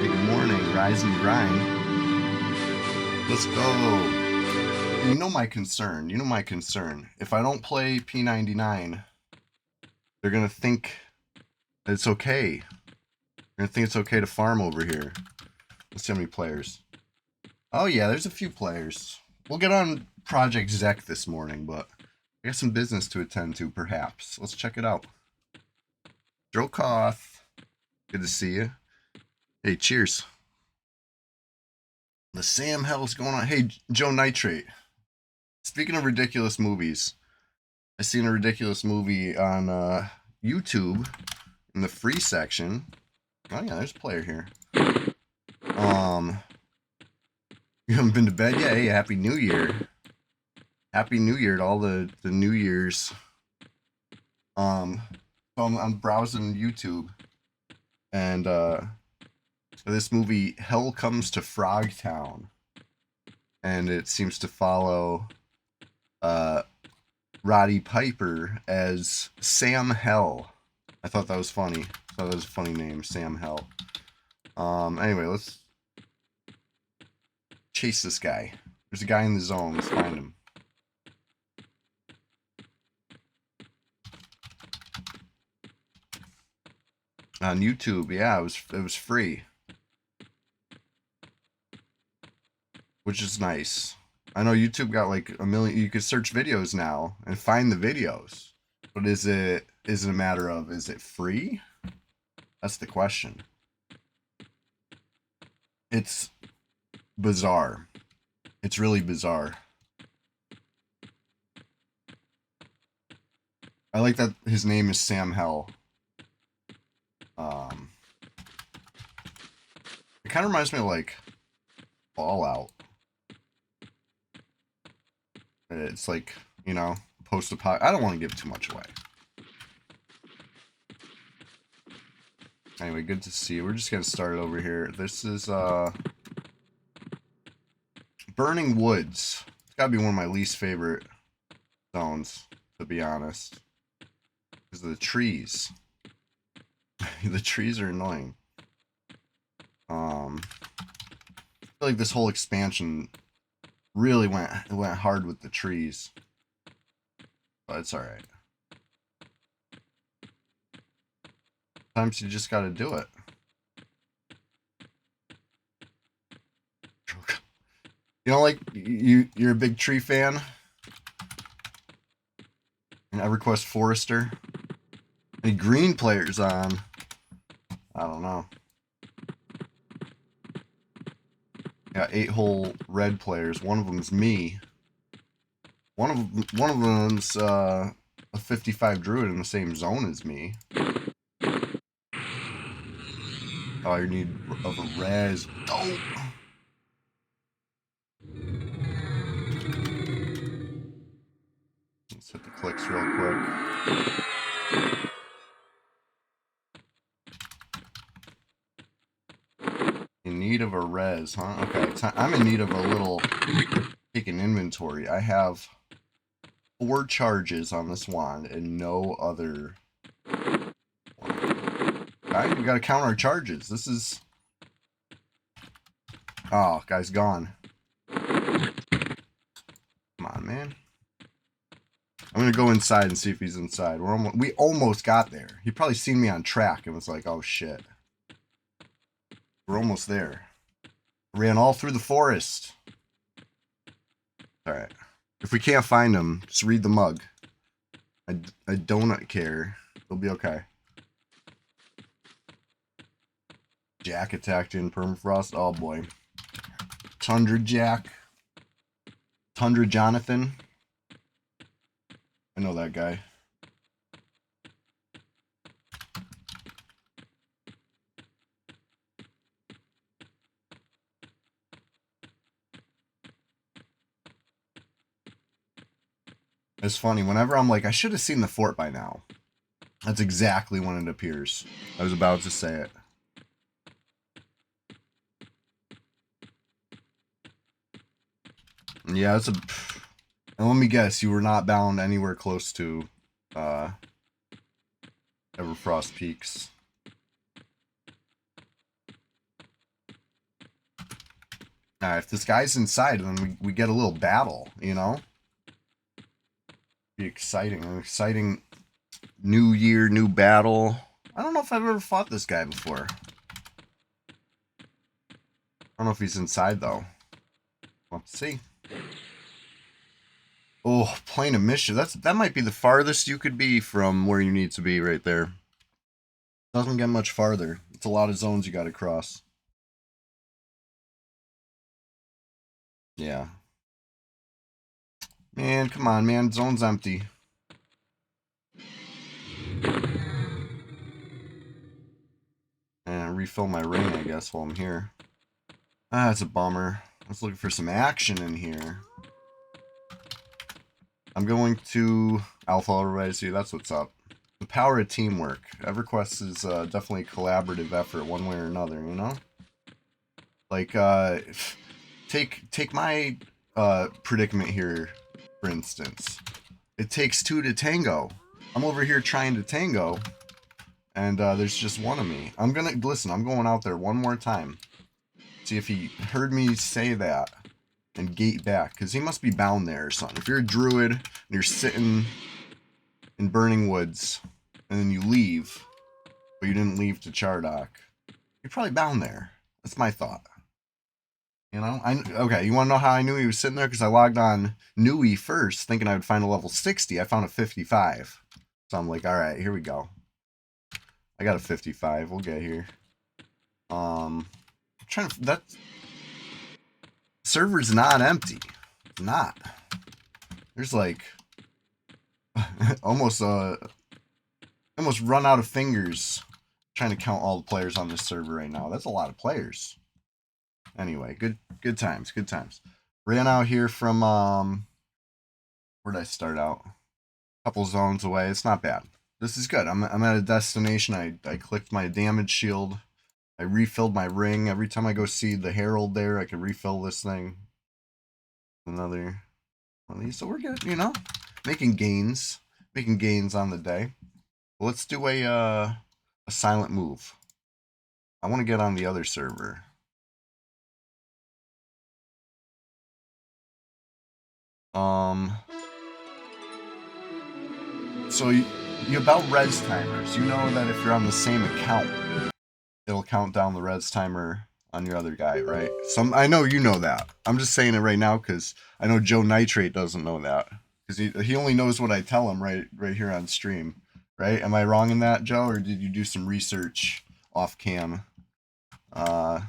Hey, good morning, rise and grind. Let's go. You know my concern. You know my concern. If I don't play P99, they're gonna think it's okay. They're gonna think it's okay to farm over here. Let's see how many players. Oh yeah, there's a few players. We'll get on Project Zek this morning, but I got some business to attend to, perhaps. Let's check it out. Drokoth, good to see you. Hey, cheers. The Sam Hell's going on. Hey, Joe Nitrate. Speaking of ridiculous movies, I seen a ridiculous movie on YouTube in the free section. Oh yeah, there's a player here. You haven't been to bed yet? Hey, Happy New Year! Happy New Year to all the New Year's. So I'm browsing YouTube, and this movie Hell Comes to Frogtown, and it seems to follow Roddy Piper as Sam Hell. I thought that was funny. I thought that was a funny name, Sam Hell. Anyway, let's chase this guy. There's a guy in the zone. Let's find him. On YouTube, yeah, it was free, which is nice. I know YouTube got like a million. You could search videos now and find the videos, but is it a matter of, is it free? That's the question. It's bizarre. It's really bizarre. I like that his name is Sam Hell. It kind of reminds me of like Fallout. It's like, you know, post-apoc. I don't want to give too much away. Anyway, good to see you. We're just getting started over here. This is Burning Woods. It's gotta be one of my least favorite zones, to be honest, because of the trees. The trees are annoying. I feel like this whole expansion really went hard with the trees, but it's all right. Sometimes you just gotta do it. You know, like you're a big tree fan, and EverQuest Forester. Any green players on? I don't know. Yeah, 8-hole red players. One of them's me. One of them's a 55 druid in the same zone as me. Oh, you need of a res. Oh. Let's hit the clicks real quick. In need of a res, huh? Okay, I'm in need of a little take an inventory. I have 4 charges on this wand and no other. Alright, we gotta count our charges. This is. Oh, guy's gone. Come on, man. I'm gonna go inside and see if he's inside. We almost got there. He probably seen me on track and was like, "Oh shit, we're almost there." Ran all through the forest. All right. If we can't find him, just read the mug. I don't care. It'll be okay. Jack attacked in permafrost. Oh boy. Tundra Jack. Tundra Jonathan. I know that guy. It's funny. Whenever I'm like, I should have seen the fort by now. That's exactly when it appears. I was about to say it. Yeah, it's a. And let me guess, you were not bound anywhere close to Everfrost Peaks. If this guy's inside, then we get a little battle, you know? Be exciting. An exciting new year, new battle. I don't know if I've ever fought this guy before. I don't know if he's inside, though. Let's see. Oh, Plane of Mission. That might be the farthest you could be from where you need to be right there. Doesn't get much farther. It's a lot of zones you got to cross. Yeah. Man, come on, man. Zone's empty. And refill my ring, I guess, while I'm here. Ah, that's a bummer. I was looking for some action in here. I'm going to Alpha Rise you. That's what's up. The power of teamwork. EverQuest is definitely a collaborative effort, one way or another. You know, like take my predicament here, for instance. It takes two to tango. I'm over here trying to tango, and there's just one of me. I'm gonna listen. I'm going out there one more time. See if he heard me say that. And gate back, because he must be bound there or something. If you're a druid and you're sitting in Burning Woods and then you leave, but you didn't leave to Chardok, you're probably bound there. That's my thought. You know? Okay, you want to know how I knew he was sitting there? Because I logged on Nui first, thinking I would find a level 60. I found a 55. So I'm like, alright, here we go. I got a 55. We'll get here. I'm trying to... That's... Server's not empty. It's not. There's like almost run out of fingers trying to count all the players on this server right now. That's a lot of players. Anyway, good times, good times. Ran out here from where'd I start out? A couple zones away. It's not bad. This is good. I'm at a destination. I clicked my damage shield. I refilled my ring. Every time I go see the Herald there, I can refill this thing. Another one of these. So we're good, you know? Making gains on the day. Well, let's do a silent move. I want to get on the other server. So you about res timers. You know that if you're on the same account, it'll count down the res timer on your other guy, right? I know you know that. I'm just saying it right now because I know Joe Nitrate doesn't know that. Because he only knows what I tell him right here on stream. Right? Am I wrong in that, Joe? Or did you do some research off cam? But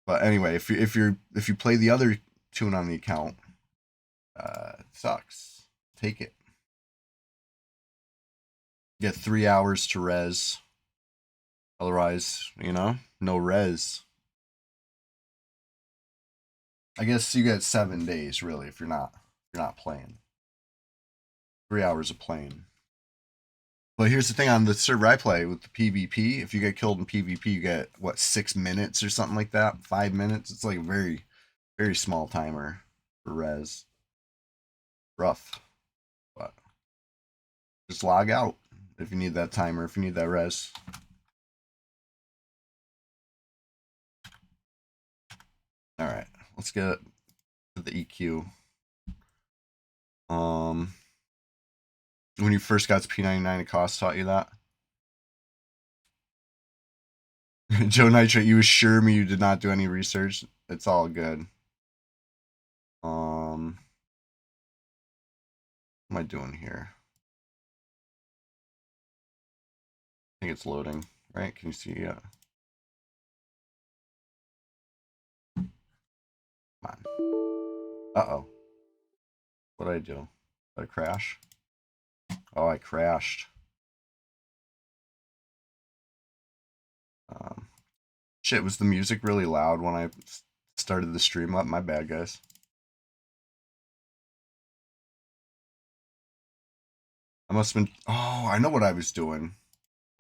anyway, if you play the other tune on the account, it sucks. Take it. Get 3 hours to res. Otherwise, you know, no res. I guess you get 7 days really if you're not playing. 3 hours of playing. But here's the thing on the server I play with the PvP. If you get killed in PvP, you get what 6 minutes or something like that. 5 minutes. It's like a very, very small timer for res. Rough, but just log out if you need that timer. If you need that res. All right, let's get to the EQ. When you first got to P99, cost taught you that. Joe Nitrate, you assure me you did not do any research. It's all good. What am I doing here? I think it's loading, right? Can you see it? Come on. Uh-oh. What did I do? Did I crash? Oh, I crashed. Shit, was the music really loud when I started the stream up? My bad, guys. I must have been... Oh, I know what I was doing.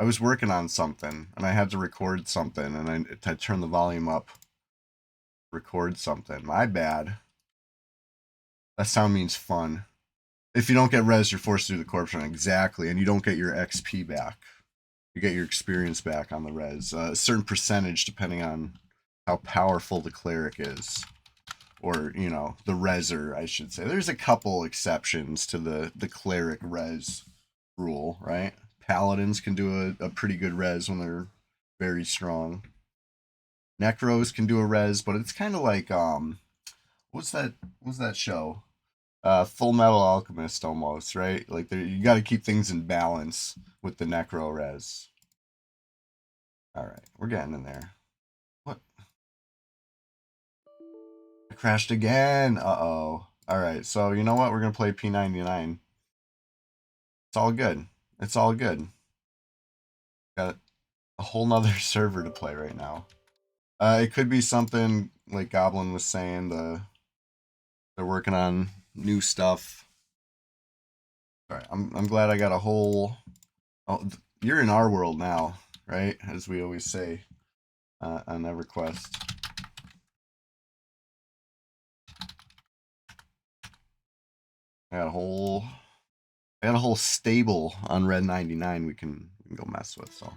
I was working on something, and I had to record something, and I turned the volume up. Record something. My bad. That sound means fun. If you don't get res, you're forced to do the corpse run. Exactly, and you don't get your XP back. You get your experience back on the res. A certain percentage, depending on how powerful the cleric is. Or, you know, the reser, I should say. There's a couple exceptions to the cleric res rule, right? Paladins can do a pretty good res when they're very strong. Necros can do a res, but it's kind of like what's that show? Full Metal Alchemist almost, right? Like you got to keep things in balance with the necro res. All right, we're getting in there. What? I crashed again. Uh-oh. All right, so you know what? We're gonna play P99. It's all good. It's all good. Got a whole nother server to play right now. It could be something like Goblin was saying. They're working on new stuff. All right, I'm glad I got a whole. Oh, you're in our world now, right? As we always say on EverQuest. I got a whole stable on Red 99 we can go mess with. So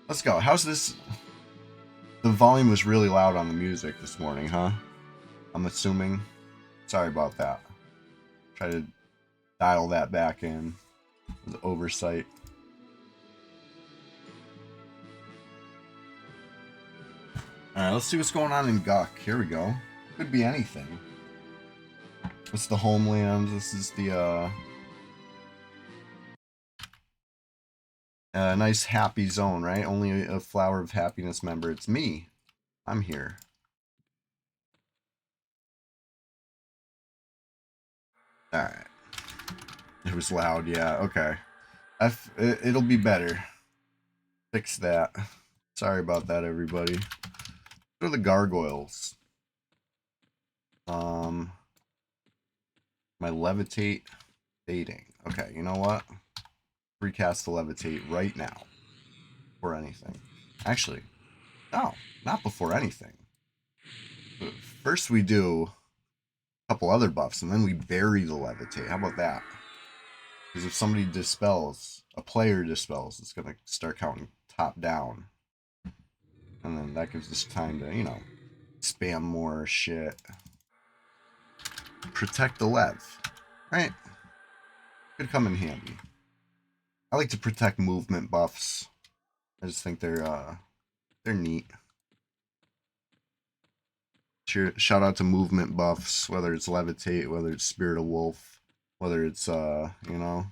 let's go. How's this? The volume was really loud on the music this morning, huh? I'm assuming. Sorry about that. Try to dial that back in. The oversight. Alright, let's see what's going on in Guk. Here we go. Could be anything. It's the homeland. This is the nice happy zone, right? Only a Flower of Happiness member. It's me. I'm here. Alright. It was loud, yeah, okay. It'll be better. Fix that. Sorry about that, everybody. What are the gargoyles? My levitate dating. Okay, you know what? Recast the levitate right now. Before anything. Actually, no, not before anything. First we do a couple other buffs, and then we bury the levitate. How about that? Because if somebody dispels, a player dispels, it's going to start counting top down. And then that gives us time to, you know, spam more shit. Protect the Lev. Right? Could come in handy. I like to protect movement buffs. I just think they're neat. Shout out to movement buffs, whether it's Levitate, whether it's Spirit of Wolf, whether it's, you know,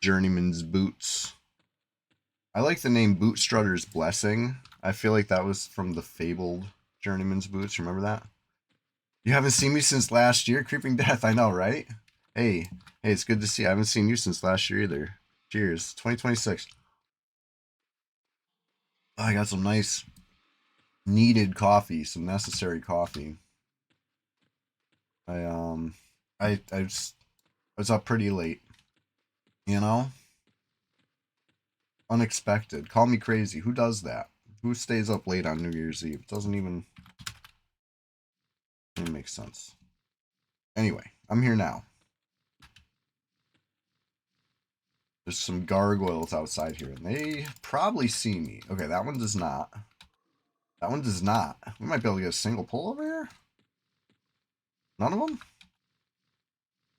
Journeyman's Boots. I like the name Bootstrutter's Blessing. I feel like that was from the fabled Journeyman's Boots. Remember that? You haven't seen me since last year? Creeping Death, I know, right? Hey, it's good to see you. I haven't seen you since last year either. Cheers. 2026. Oh, I got some nice needed coffee, some necessary coffee. I was up pretty late. You know? Unexpected. Call me crazy. Who does that? Who stays up late on New Year's Eve? It doesn't even make sense. Anyway, I'm here now. There's some gargoyles outside here, and they probably see me. Okay, that one does not. That one does not. We might be able to get a single pull over here. None of them?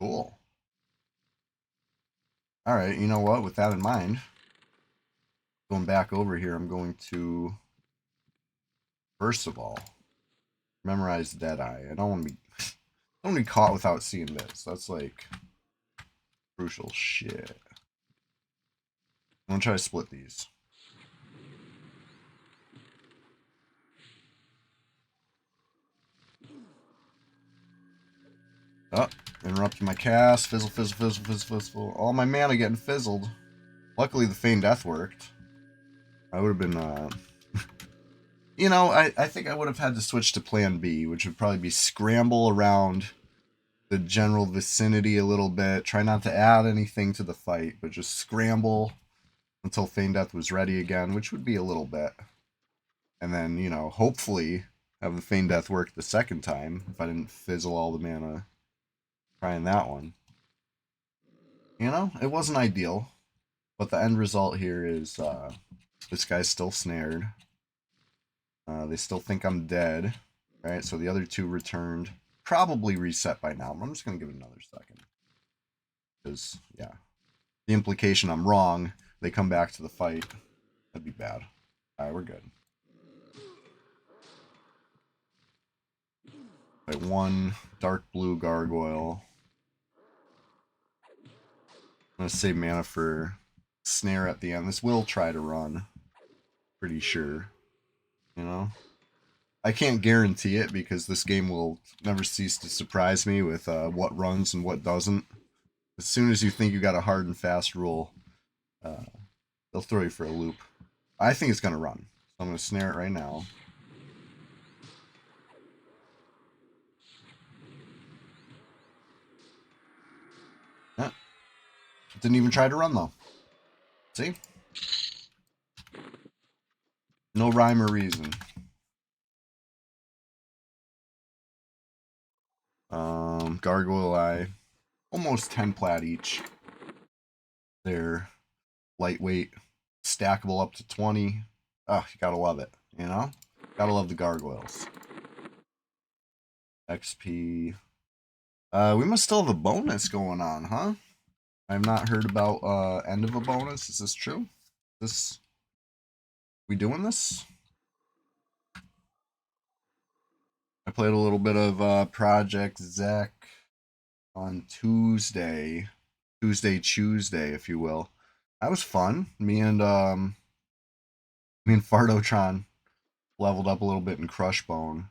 Cool. Alright, you know what? With that in mind, going back over here, I'm going to, first of all, memorize Deadeye. I don't want to be caught without seeing this. That's like crucial shit. I'm gonna try to split these. Oh, interrupting my cast. Fizzle, fizzle, fizzle, fizzle, fizzle. All my mana getting fizzled. Luckily, the Feigned Death worked. I would have been, you know, I think I would have had to switch to plan B, which would probably be scramble around the general vicinity a little bit. Try not to add anything to the fight, but just scramble until Feigned Death was ready again, which would be a little bit. And then, you know, hopefully have the Feigned Death work the second time if I didn't fizzle all the mana trying that one. You know, it wasn't ideal, but the end result here is this guy's still snared. They still think I'm dead. Right, so the other two returned. Probably reset by now, but I'm just going to give it another second. Because, yeah. The implication I'm wrong, they come back to the fight. That'd be bad. Alright, we're good. Like one dark blue gargoyle. I'm going to save mana for snare at the end. This will try to run. Pretty sure. You know? I can't guarantee it because this game will never cease to surprise me with what runs and what doesn't. As soon as you think you got a hard and fast rule, they'll throw you for a loop. I think it's going to run. So I'm going to snare it right now. Yeah. Didn't even try to run though. See? No rhyme or reason. Gargoyle Eye. Almost 10 plat each. They're lightweight, stackable up to 20. Oh, you gotta love it, you know? Gotta love the gargoyles. XP. We must still have a bonus going on, huh? I've not heard about end of a bonus. Is this true? This we doing this? I played a little bit of Project Zek on Tuesday, if you will. That was fun. Me and Fardotron leveled up a little bit in Crushbone.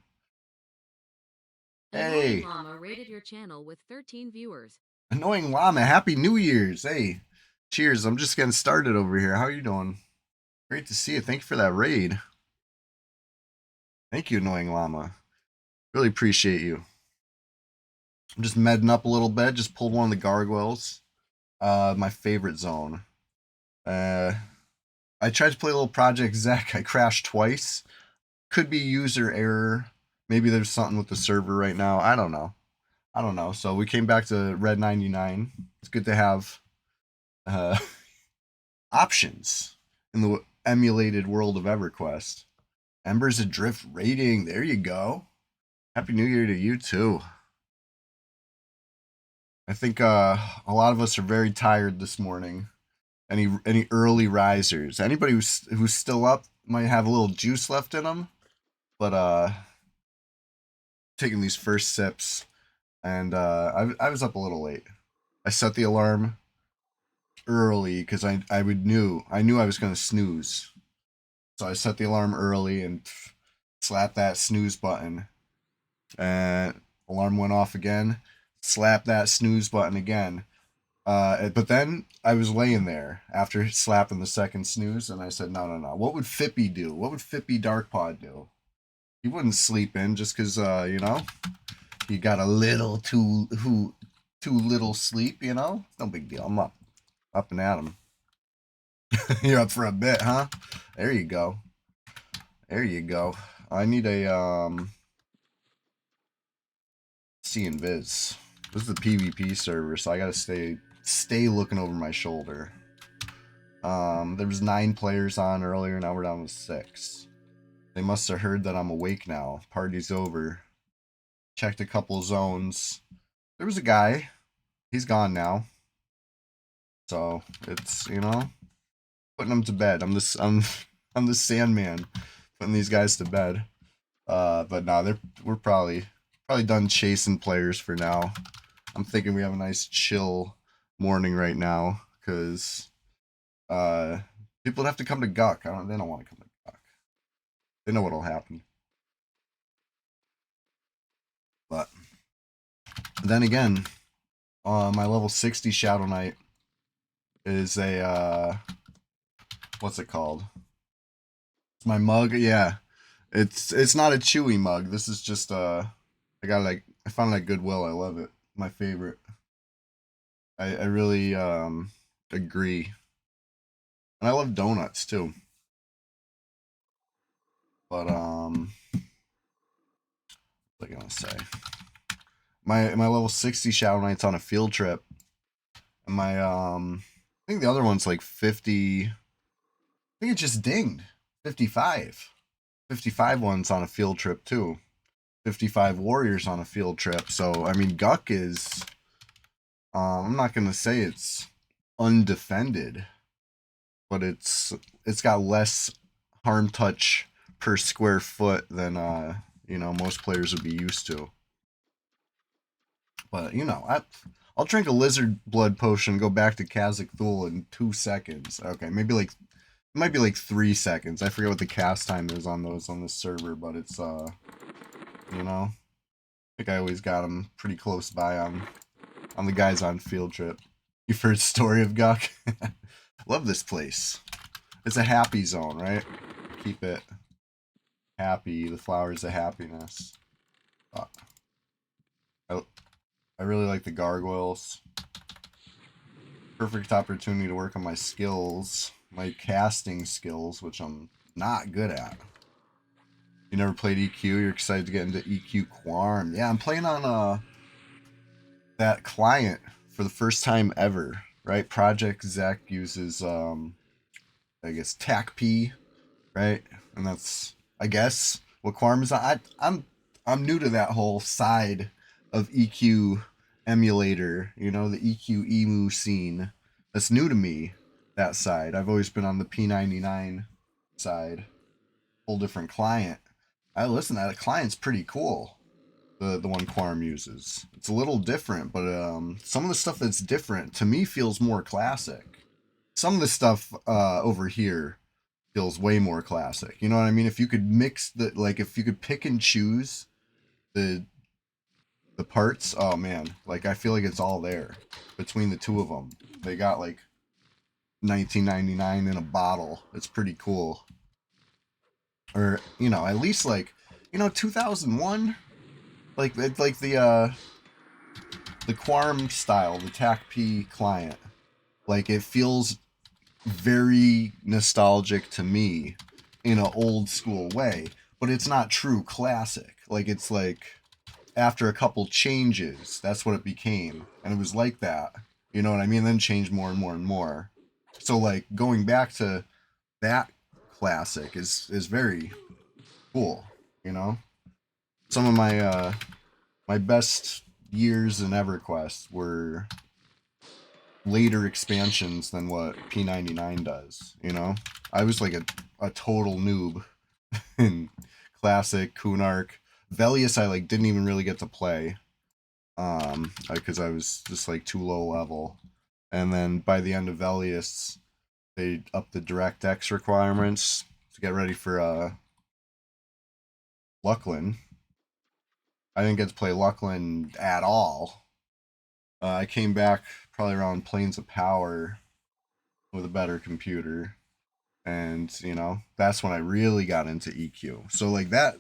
Hey, Annoying Llama rated your channel with 13 viewers. Annoying Llama, Happy New Year's. Hey, cheers. I'm just getting started over here. How are you doing? Great to see you. Thank you for that raid. Thank you, Annoying Llama. Really appreciate you. I'm just medding up a little bit. Just pulled one of the gargoyles. My favorite zone. I tried to play a little Project Zek. I crashed twice. Could be user error. Maybe there's something with the server right now. I don't know. So we came back to Red 99. It's good to have options in the emulated world of EverQuest. Embers Adrift rating. There you go. Happy New Year to you too. I think a lot of us are very tired this morning. Any early risers? Anybody who's still up might have a little juice left in them, but taking these first sips, and I was up a little late. I set the alarm early because I knew I was gonna snooze, so I set the alarm early and slapped that snooze button, and alarm went off again. Slap that snooze button again. But then I was laying there after slapping the second snooze, and I said, no. What would Fippy do? What would Fippy Darkpod do? He wouldn't sleep in just because, he got a little too little sleep, No big deal. I'm up and at him. You're up for a bit, huh? There you go. I need a, see and Viz. This is the PvP server, so I gotta stay looking over my shoulder. There was 9 players on earlier, now we're down to 6. They must have heard that I'm awake now. Party's over. Checked a couple zones. There was a guy. He's gone now. So it's, putting them to bed. I'm the Sandman, putting these guys to bed. But no, we're probably done chasing players for now. I'm thinking we have a nice chill morning right now because people have to come to Guck. They don't want to come to Guck. They know what'll happen. But then again, my level 60 Shadow Knight is a what's it called? It's my mug. Yeah, it's not a chewy mug. This is just I found it at Goodwill. I love it. My favorite. I really agree. And I love donuts too. But what was I gonna say? My level 60 Shadow Knight's on a field trip. And my I think the other one's like 50. I think it just dinged. 55. 55 ones on a field trip too. 55 warriors on a field trip. So I mean, Guck is. I'm not gonna say it's undefended, but it's got less harm touch per square foot than most players would be used to. But I'll drink a lizard blood potion, go back to Kazakh Thul in 2 seconds. Okay, maybe like it might be like 3 seconds. I forget what the cast time is on those on this server, but it's I think I always got them pretty close by on the guys on field trip. You've heard story of Guck? Love this place. It's a happy zone, right? Keep it happy. The flowers of happiness. I really like the gargoyles. Perfect opportunity to work on my skills, my casting skills, which I'm not good at. You never played EQ? You're excited to get into EQ Quarm? Yeah, I'm playing on that client for the first time ever. Right? Project Zek uses I guess TACP, right? And that's I guess what Quarm is. I'm new to that whole side of EQ emulator, the EQ emu scene. That's new to me, that side. I've always been on the P99 side. Whole different client. I listen, that client's pretty cool. The one Quarm uses. It's a little different, but some of the stuff that's different to me feels more classic. Some of the stuff over here feels way more classic. You know what I mean? If you could if you could pick and choose the parts, oh man, like I feel like it's all there between the two of them. They got like 1999 in a bottle. It's pretty cool. Or at least like 2001, like the Quarm style, the TACP client. Like it feels very nostalgic to me in an old school way, but it's not true classic. Like it's like after a couple changes, that's what it became. And it was like that. You know what I mean? Then changed more and more and more. So like going back to that classic is very cool, you know? Some of my best years in EverQuest were later expansions than what P99 does, you know? I was like a total noob in classic Kunark. Velius I like didn't even really get to play because I was just like too low level. And then by the end of Velius, they upped the DirectX requirements to get ready for Lucklin. I didn't get to play Lucklin at all. I came back probably around Planes of Power with a better computer, and that's when I really got into EQ. So like that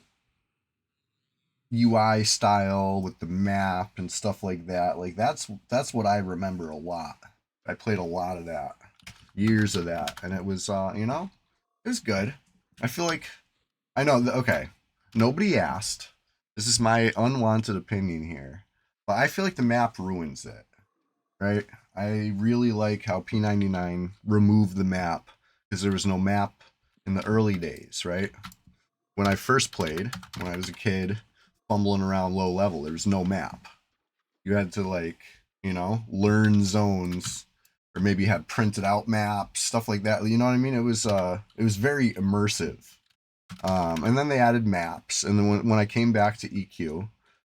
UI style with the map and stuff like that, like that's what I remember a lot. I played a lot of that, years of that, and it was it was good. I feel like I know. Okay, nobody asked. This is my unwanted opinion here, but I feel like the map ruins it. Right? I really like how P99 removed the map because there was no map in the early days. Right? When I first played, when I was a kid, fumbling around low level, there was no map. You had to learn zones or maybe have printed out maps, stuff like that. You know what I mean? It was very immersive. And then they added maps, and then when I came back to EQ,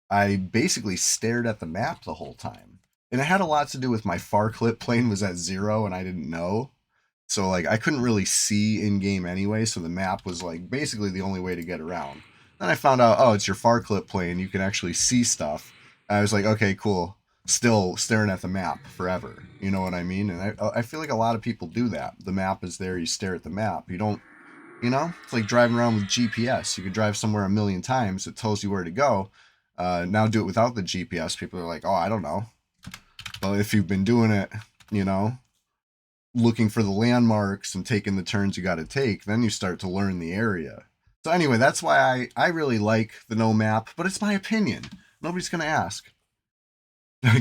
I basically stared at the map the whole time, and it had a lot to do with my far clip plane was at 0, and I didn't know, so like I couldn't really see in game anyway. So the map was like basically the only way to get around. Then I found out, oh, it's your far clip plane. You can actually see stuff. And I was like, okay, cool. Still staring at the map forever. You know what I mean? And I feel like a lot of people do that. The map is there. You stare at the map. You don't. It's like driving around with GPS. You could drive somewhere a million times. It tells you where to go. Now do it without the GPS. People are like, oh, I don't know. Well, if you've been doing it, looking for the landmarks and taking the turns you got to take, then you start to learn the area. So anyway, that's why I really like the no map, but it's my opinion. Nobody's going to ask.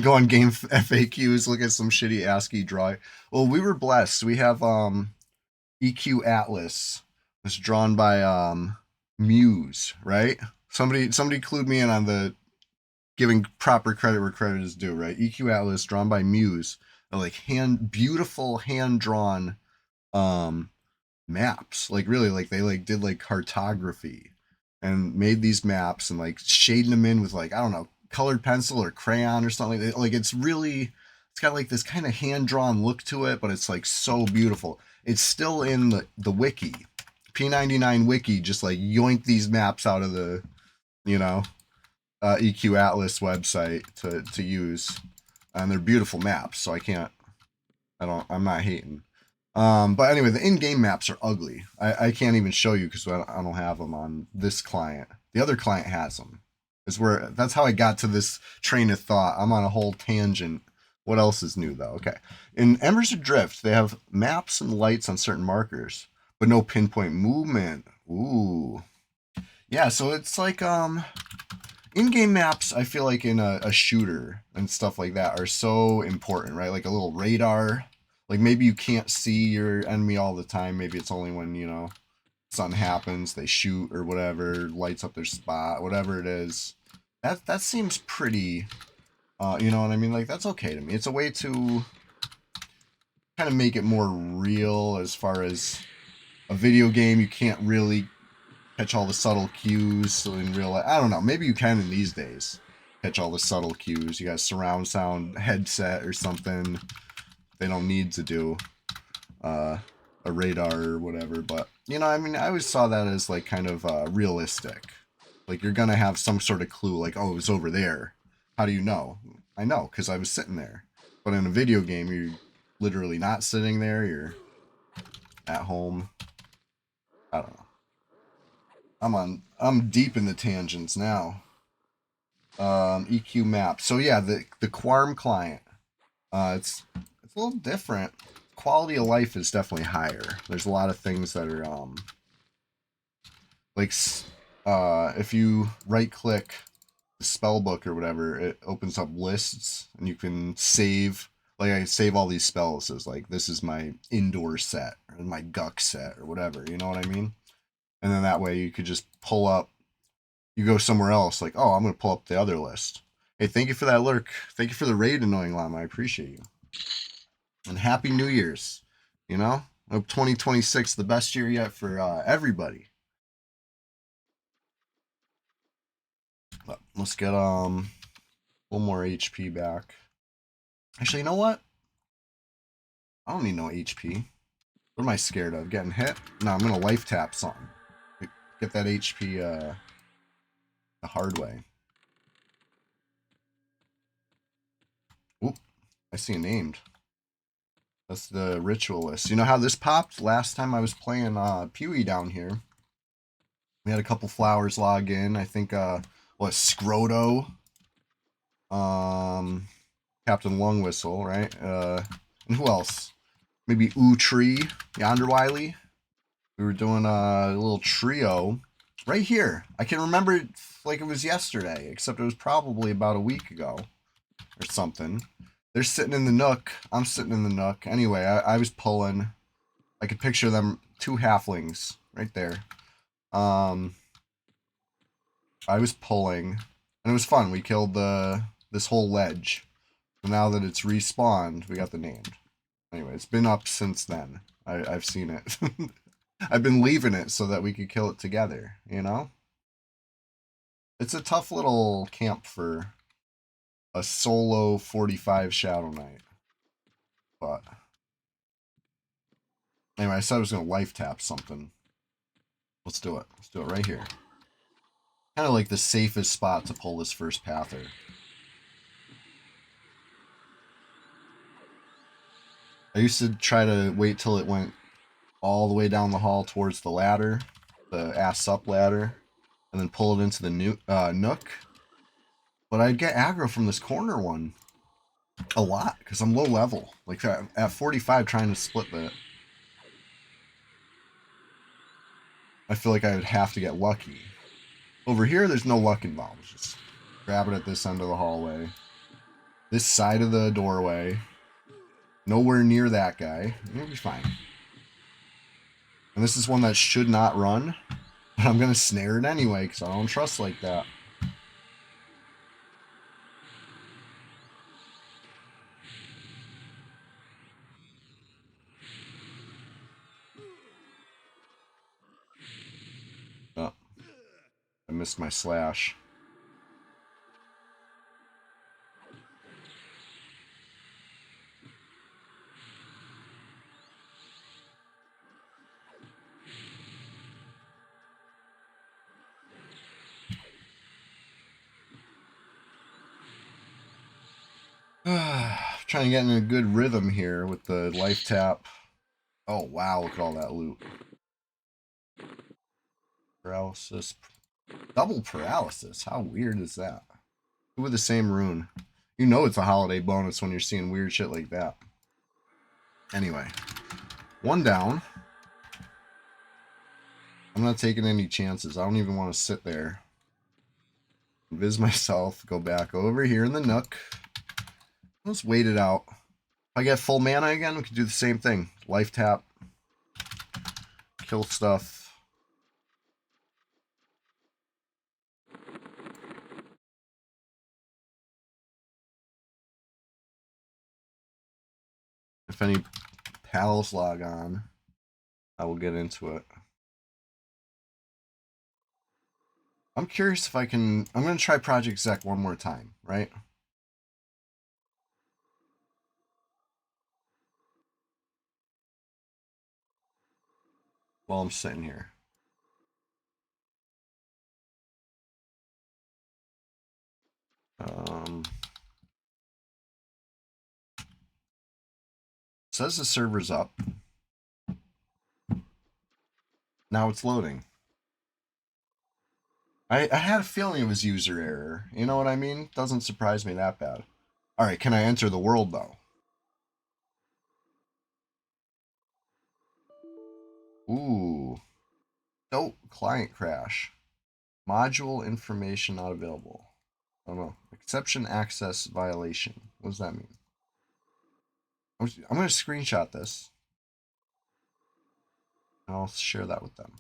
Go on game FAQs, look at some shitty ASCII drawing. Well, we were blessed. We have EQ Atlas. It's drawn by Muse, right? Somebody clued me in on the giving proper credit where credit is due, right? EQ Atlas drawn by Muse, like beautiful hand drawn maps. Like really, like they like did like cartography and made these maps and like shading them in with like, I don't know, colored pencil or crayon or something. Like it's really, it's got like this kind of hand drawn look to it, but it's like so beautiful. It's still in the wiki. P99 wiki just like yoinked these maps out of the, you know, EQ Atlas website to use, and they're beautiful maps. So I'm not hating. But anyway, the in-game maps are ugly. I can't even show you because I don't have them on this client. The other client has them. That's how I got to this train of thought. I'm on a whole tangent. What else is new though? Okay, in Embers Adrift, they have maps and lights on certain markers, but no pinpoint movement. Ooh, yeah. So it's like in-game maps, I feel like in a shooter and stuff like that are so important, right? Like a little radar. Like maybe you can't see your enemy all the time. Maybe it's only when, you know, something happens, they shoot or whatever, lights up their spot, whatever it is. That seems pretty, you know what I mean? Like that's okay to me. It's a way to kind of make it more real as far as a video game. You can't really catch all the subtle cues in real life. I don't know. Maybe you can in these days catch all the subtle cues. You got a surround sound headset or something. They don't need to do a radar or whatever. But, you know, I mean, I always saw that as like kind of realistic. Like you're going to have some sort of clue like, oh, it was over there. How do you know? I know because I was sitting there. But in a video game, you're literally not sitting there. You're at home. I don't know. I'm deep in the tangents now. EQ map. So yeah, the Quarm client. It's a little different. Quality of life is definitely higher. There's a lot of things that are like if you right click the spell book or whatever, it opens up lists and you can save. Like I save all these spells as like this is my indoor set or my Guck set or whatever. You know what I mean? And then that way you could just pull up. You go somewhere else, like, oh, I'm going to pull up the other list. Hey, thank you for that lurk. Thank you for the raid, Annoying Llama. I appreciate you. And Happy New Year's. You know? I hope 2026 the best year yet for everybody. But let's get a little more HP back. Actually, you know what? I don't need no HP. What am I scared of? Getting hit? No, I'm going to life tap something. Get that HP the hard way. Oop, I see a named. That's the Ritualist. You know how this popped? Last time I was playing Pewee down here. We had a couple flowers log in. I think, Scroto? Captain Lungwhistle, right? And who else? Maybe Tree, Yonder Wiley. We were doing a little trio right here. I can remember it like it was yesterday, except it was probably about a week ago or something. They're sitting in the nook. I'm sitting in the nook. Anyway, I was pulling. I could picture them, two halflings right there. I was pulling, and it was fun. We killed this whole ledge. So now that it's respawned, we got the named. Anyway, it's been up since then. I've seen it. I've been leaving it so that we could kill it together, you know? It's a tough little camp for a solo 45 Shadow Knight. But anyway, I said I was going to life tap something. Let's do it. Let's do it right here. Kind of like the safest spot to pull this first pather. I used to try to wait till it went all the way down the hall towards the ladder, the ass up ladder, and then pull it into the nook. But I'd get aggro from this corner one a lot because I'm low level. Like at 45 trying to split that. I feel like I would have to get lucky. Over here, there's no luck involved. Just grab it at this end of the hallway. This side of the doorway. Nowhere near that guy. You'll be fine. And this is one that should not run. I'm gonna snare it anyway because I don't trust like that. Oh, I missed my slash. Trying to get in a good rhythm here with the life tap. Oh wow, look at all that loot. Paralysis. Double paralysis. How weird is that? Two with the same rune. You know it's a holiday bonus when you're seeing weird shit like that. Anyway. One down. I'm not taking any chances. I don't even want to sit there. Invis myself. Go back over here in the nook. Let's wait it out. If I get full mana again, we can do the same thing. Life tap. Kill stuff. If any pals log on, I will get into it. I'm curious if I can... I'm going to try Project Zek one more time, right? While I'm sitting here. Says the server's up. Now it's loading. I had a feeling it was user error. You know what I mean? Doesn't surprise me that bad. Alright, can I enter the world though? Ooh. Nope. Client crash. Module information not available. I don't know. Exception access violation. What does that mean? I'm going to screenshot this. And I'll share that with them.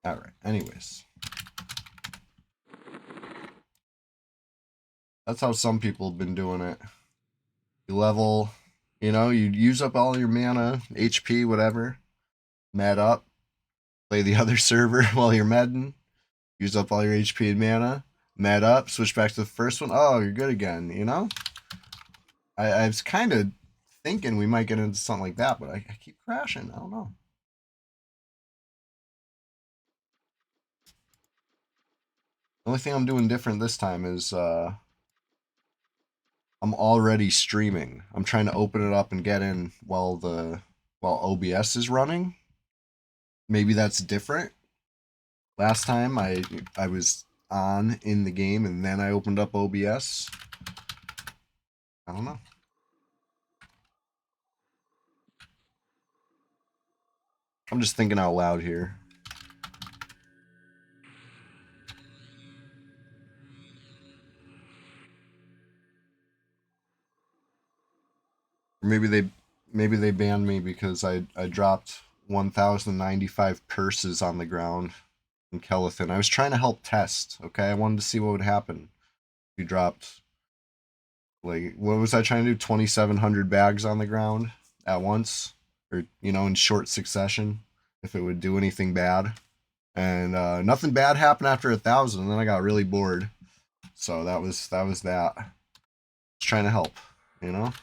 Alright, anyways. That's how some people have been doing it. You level, you know, you use up all your mana, HP, whatever. Med up. Play the other server while you're medding. Use up all your HP and mana. Med up. Switch back to the first one. Oh, you're good again, you know? I was kind of thinking we might get into something like that, but I keep crashing. I don't know. The only thing I'm doing different this time is I'm already streaming. I'm trying to open it up and get in while OBS is running. Maybe that's different. Last time I was on in the game and then I opened up OBS. I don't know. I'm just thinking out loud here. Maybe they banned me because I dropped 1,095 purses on the ground in Kelethin. I was trying to help test, okay? I wanted to see what would happen. We dropped, like, what was I trying to do? 2,700 bags on the ground at once, or, you know, in short succession, if it would do anything bad. And nothing bad happened after 1,000, and then I got really bored. So that was that. Just trying to help, you know?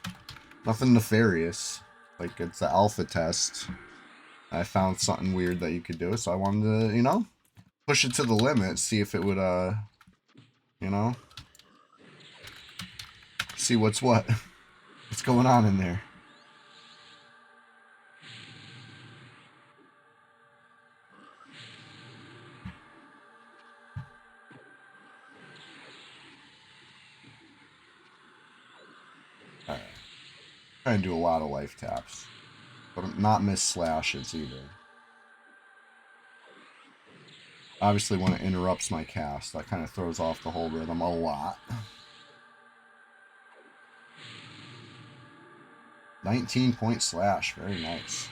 Nothing nefarious. Like, it's the alpha test. I found something weird that you could do, so I wanted to, you know, push it to the limit, see if it would, you know, see what's what. What's going on in there. Alright. Trying to do a lot of life taps. But not miss slashes either. Obviously, when it interrupts my cast, that kind of throws off the whole rhythm a lot. 19-point slash. Very nice.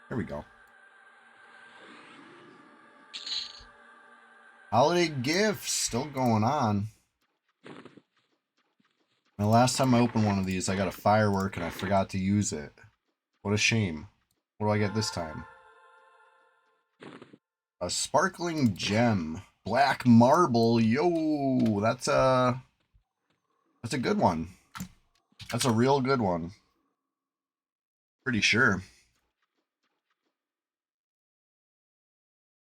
Here we go. Holiday gifts still going on. The last time I opened one of these, I got a firework and I forgot to use it. What a shame. What do I get this time? A sparkling gem. Black marble. Yo, that's a good one. That's a real good one. Pretty sure.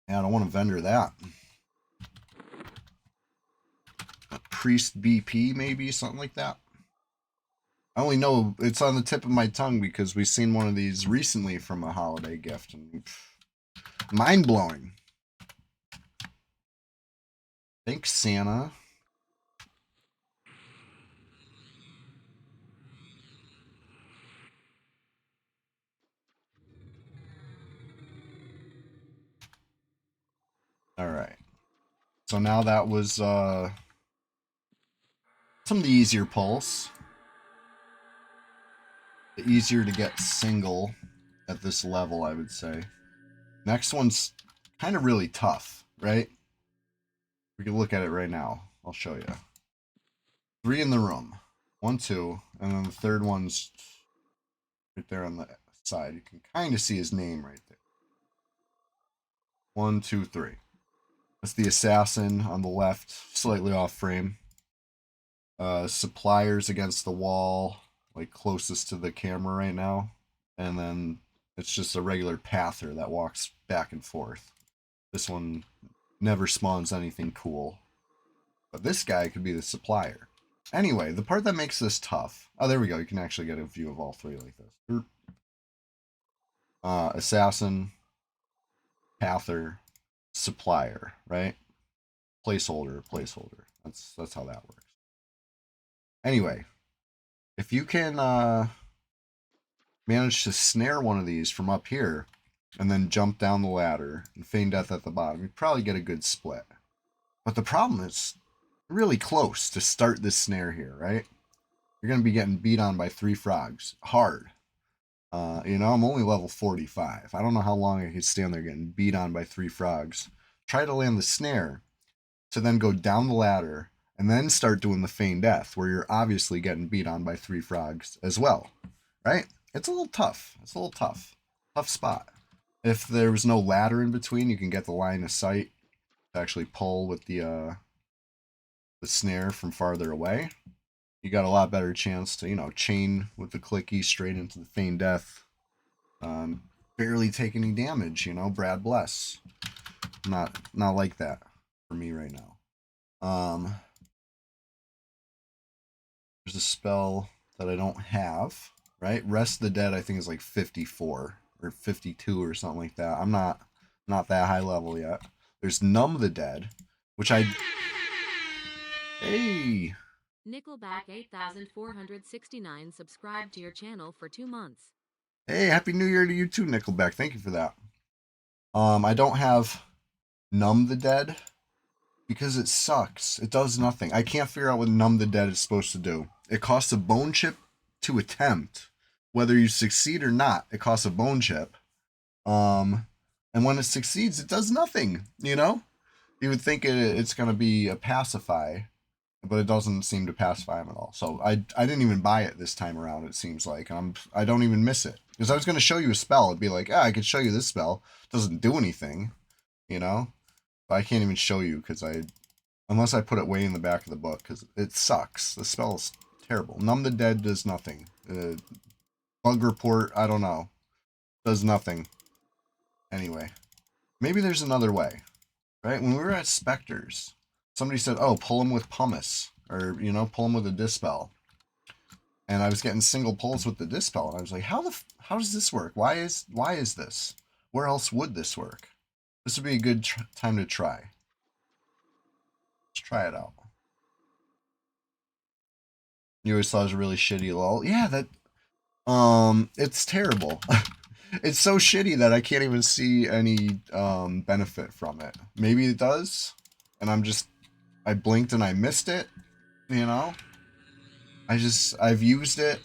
Yeah, I don't want to vendor that. A priest BP, maybe, something like that. I only know it's on the tip of my tongue because we've seen one of these recently from a holiday gift, and mind blowing. Thanks, Santa. All right. So now that was some of the easier pulls. The easier to get single at this level, I would say. Next one's kind of really tough, right? We can look at it right now. I'll show you. 3 in the room. 1, 2, and then the third one's right there on the side. You can kind of see his name right there. 1, 2, 3. That's the assassin on the left, slightly off frame. Suppliers against the wall, like closest to the camera right now. And then it's just a regular pather that walks back and forth. This one never spawns anything cool. But this guy could be the supplier. Anyway, the part that makes this tough. Oh, there we go. You can actually get a view of all 3 like this. Assassin, pather, supplier, right? Placeholder, placeholder. That's how that works. Anyway, if you can manage to snare one of these from up here and then jump down the ladder and feign death at the bottom, you probably get a good split. But the problem is really close to start this snare here, right? You're going to be getting beat on by 3 frogs. Hard. You know, I'm only level 45. I don't know how long I could stand there getting beat on by 3 frogs. Try to land the snare to then go down the ladder and then start doing the feign death where you're obviously getting beat on by 3 frogs as well, right? It's a little tough. It's a little tough. Tough spot. If there was no ladder in between, you can get the line of sight to actually pull with the snare from farther away. You got a lot better chance to, you know, chain with the clicky straight into the feign death. Barely take any damage, you know, Brad bless. Not like that for me right now. There's a spell that I don't have, right? Rest the Dead I think is like 54 or 52 or something like that. I'm not that high level yet. There's Numb the Dead, which I... Hey! Nickelback 8469 subscribed to your channel for 2 months. Hey, Happy New Year to you too, Nickelback. Thank you for that. I don't have Numb the Dead because it sucks. It does nothing. I can't figure out what Numb the Dead is supposed to do. It costs a bone chip to attempt. Whether you succeed or not, it costs a bone chip. And when it succeeds, it does nothing, you know? You would think it's going to be a pacify, but it doesn't seem to pacify him at all. So I didn't even buy it this time around, it seems like. I don't even miss it. Because I was going to show you a spell. It'd be like, I could show you this spell. It doesn't do anything, you know? But I can't even show you because unless I put it way in the back of the book, because it sucks. The spell is terrible. Numb the Dead does nothing. Bug Report, I don't know. Does nothing. Anyway, maybe there's another way, right? When we were at Spectres, somebody said, oh, pull him with pumice, or, you know, pull him with a dispel. And I was getting single pulls with the dispel, and I was like, how does this work? Why is this? Where else would this work? This would be a good time to try. Let's try it out. You always thought it was a really shitty lull. Yeah, it's terrible. It's so shitty that I can't even see any benefit from it. Maybe it does, and I blinked and I missed it, you know? I've used it.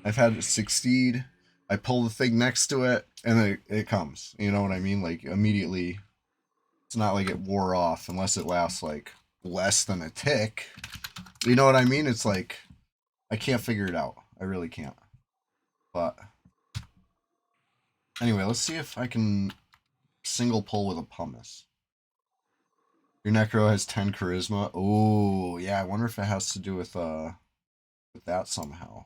I've had it succeed. I pull the thing next to it and it comes. You know what I mean? Like immediately. It's not like it wore off unless it lasts like less than a tick. You know what I mean? It's like I can't figure it out. I really can't. But anyway, let's see if I can single pull with a pumice. Your Necro has 10 charisma. Oh, yeah, I wonder if it has to do with that somehow.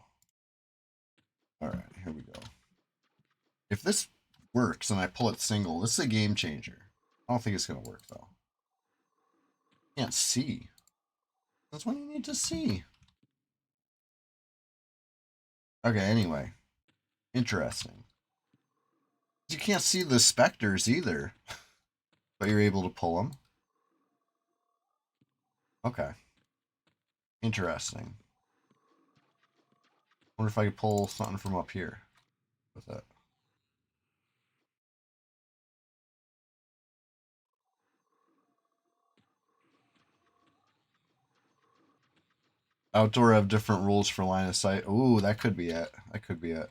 Alright, here we go. If this works and I pull it single, this is a game changer. I don't think it's gonna work though. Can't see. That's what you need to see. Okay, anyway. Interesting. You can't see the specters either. But you're able to pull them. Okay. Interesting. Wonder if I could pull something from up here with it. Outdoor have different rules for line of sight. Ooh, that could be it. That could be it.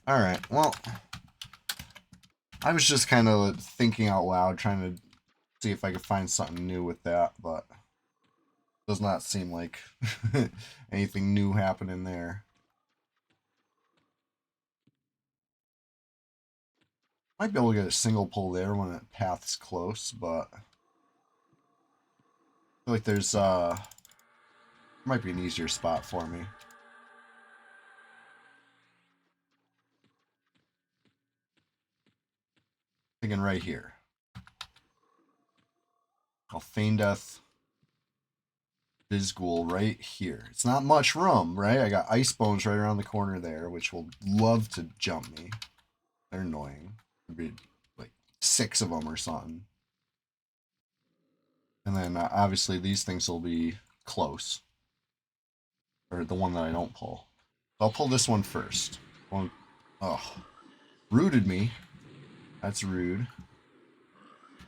Alright, well, I was just kind of thinking out loud, trying to see if I could find something new with that, but does not seem like anything new happening there. Might be able to get a single pull there when it path's close, but I feel like there's might be an easier spot for me. Thinking right here. I'll feign death Vizgul right here. It's not much room, right? I got ice bones right around the corner there, which will love to jump me. They're annoying. There'd be like 6 of them or something. And then obviously these things will be close. Or the one that I don't pull. So I'll pull this one first. One, oh, rooted me. That's rude.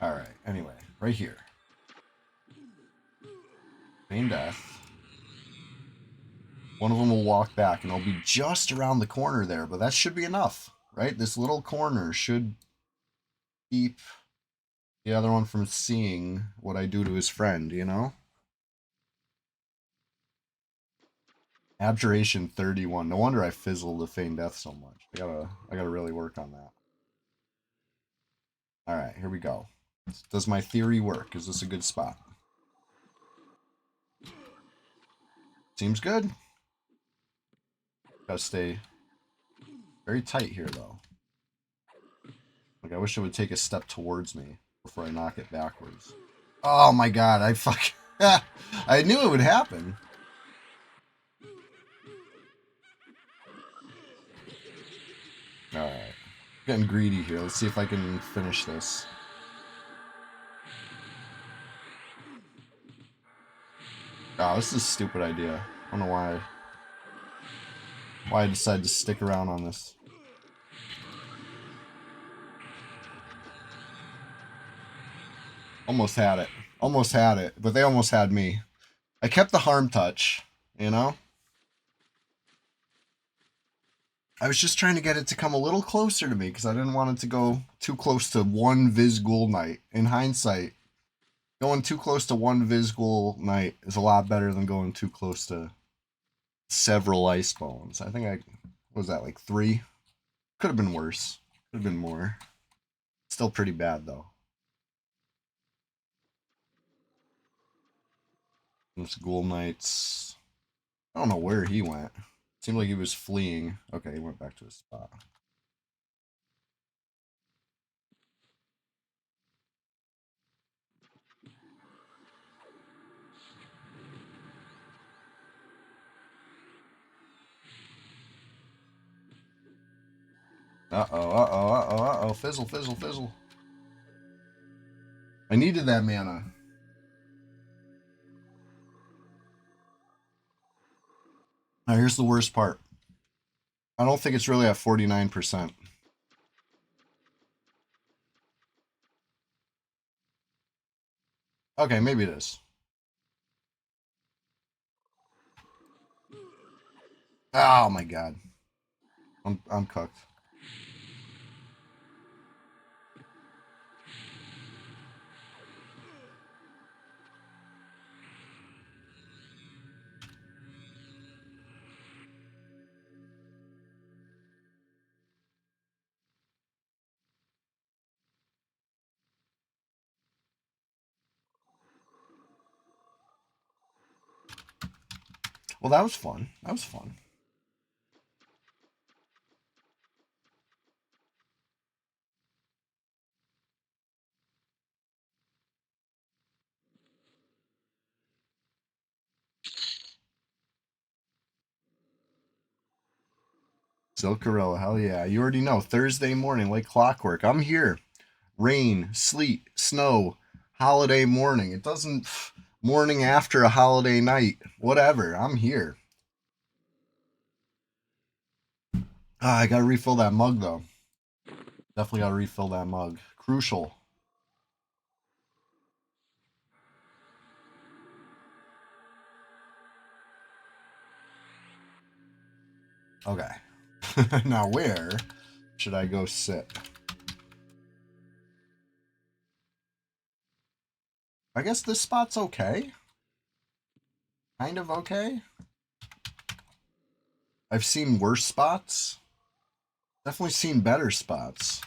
Alright, anyway, right here. Feign death. One of them will walk back, and I'll be just around the corner there, but that should be enough, right? This little corner should keep the other one from seeing what I do to his friend, you know? Abjuration 31. No wonder I fizzled the feign death so much. I gotta really work on that. Alright, here we go. Does my theory work? Is this a good spot? Seems good. Gotta stay very tight here, though. Like, I wish it would take a step towards me before I knock it backwards. Oh my god, I knew it would happen. Alright. Getting greedy here. Let's see if I can finish this. Oh, this is a stupid idea. I don't know why I decided to stick around on this. Almost had it. Almost had it, but they almost had me. I kept the harm touch, you know? I was just trying to get it to come a little closer to me because I didn't want it to go too close to one Vizgul Knight. In hindsight, going too close to one Vizgul Knight is a lot better than going too close to several ice bones. I think what was that, like 3? Could have been worse. Could have been more. Still pretty bad though. Those Ghoul Knights. I don't know where he went. Seemed like he was fleeing. Okay, he went back to his spot. Uh-oh, uh-oh, uh-oh, uh-oh. Fizzle, fizzle, fizzle. I needed that mana. Now here's the worst part. I don't think it's really at 49%. Okay, maybe it is. Oh my god. I'm cooked. Well, that was fun. That was fun. Silcarilla, hell yeah. You already know. Thursday morning, like clockwork. I'm here. Rain, sleet, snow, holiday morning. It doesn't. Morning after a holiday night. Whatever. I'm here. Ah, I gotta refill that mug, though. Definitely gotta refill that mug. Crucial. Okay. Now, where should I go sit? I guess this spot's okay. Kind of okay. I've seen worse spots. Definitely seen better spots.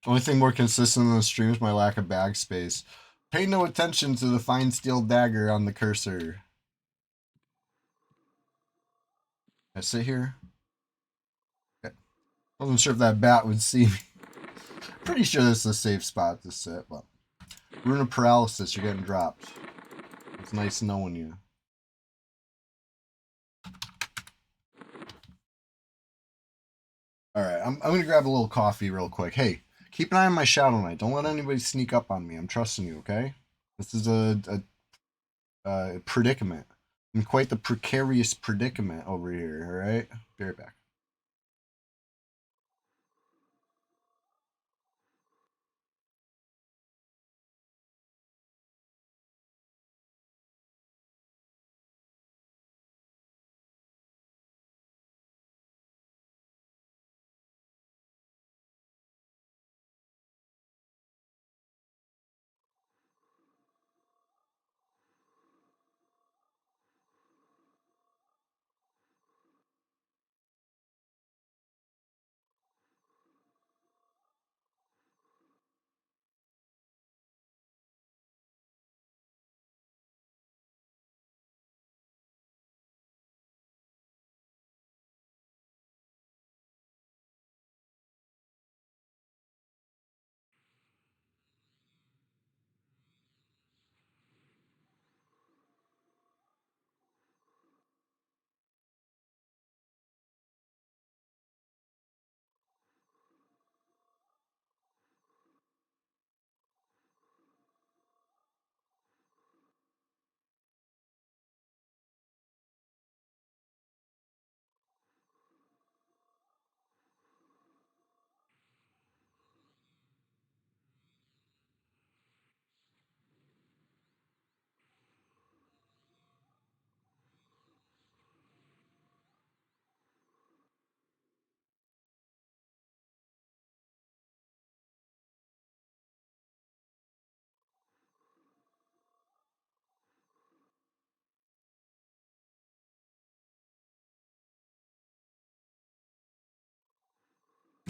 Only thing more consistent in the stream is my lack of bag space. Pay no attention to the fine steel dagger on the cursor. I sit here. Okay. Wasn't sure if that bat would see me. Pretty sure this is a safe spot to sit, but Rune of Paralysis, you're getting dropped. It's nice knowing you. Alright, I'm gonna grab a little coffee real quick. Hey, keep an eye on my Shadow Knight. Don't let anybody sneak up on me. I'm trusting you, okay? This is a predicament. In quite the precarious predicament over here, alright? Be right back.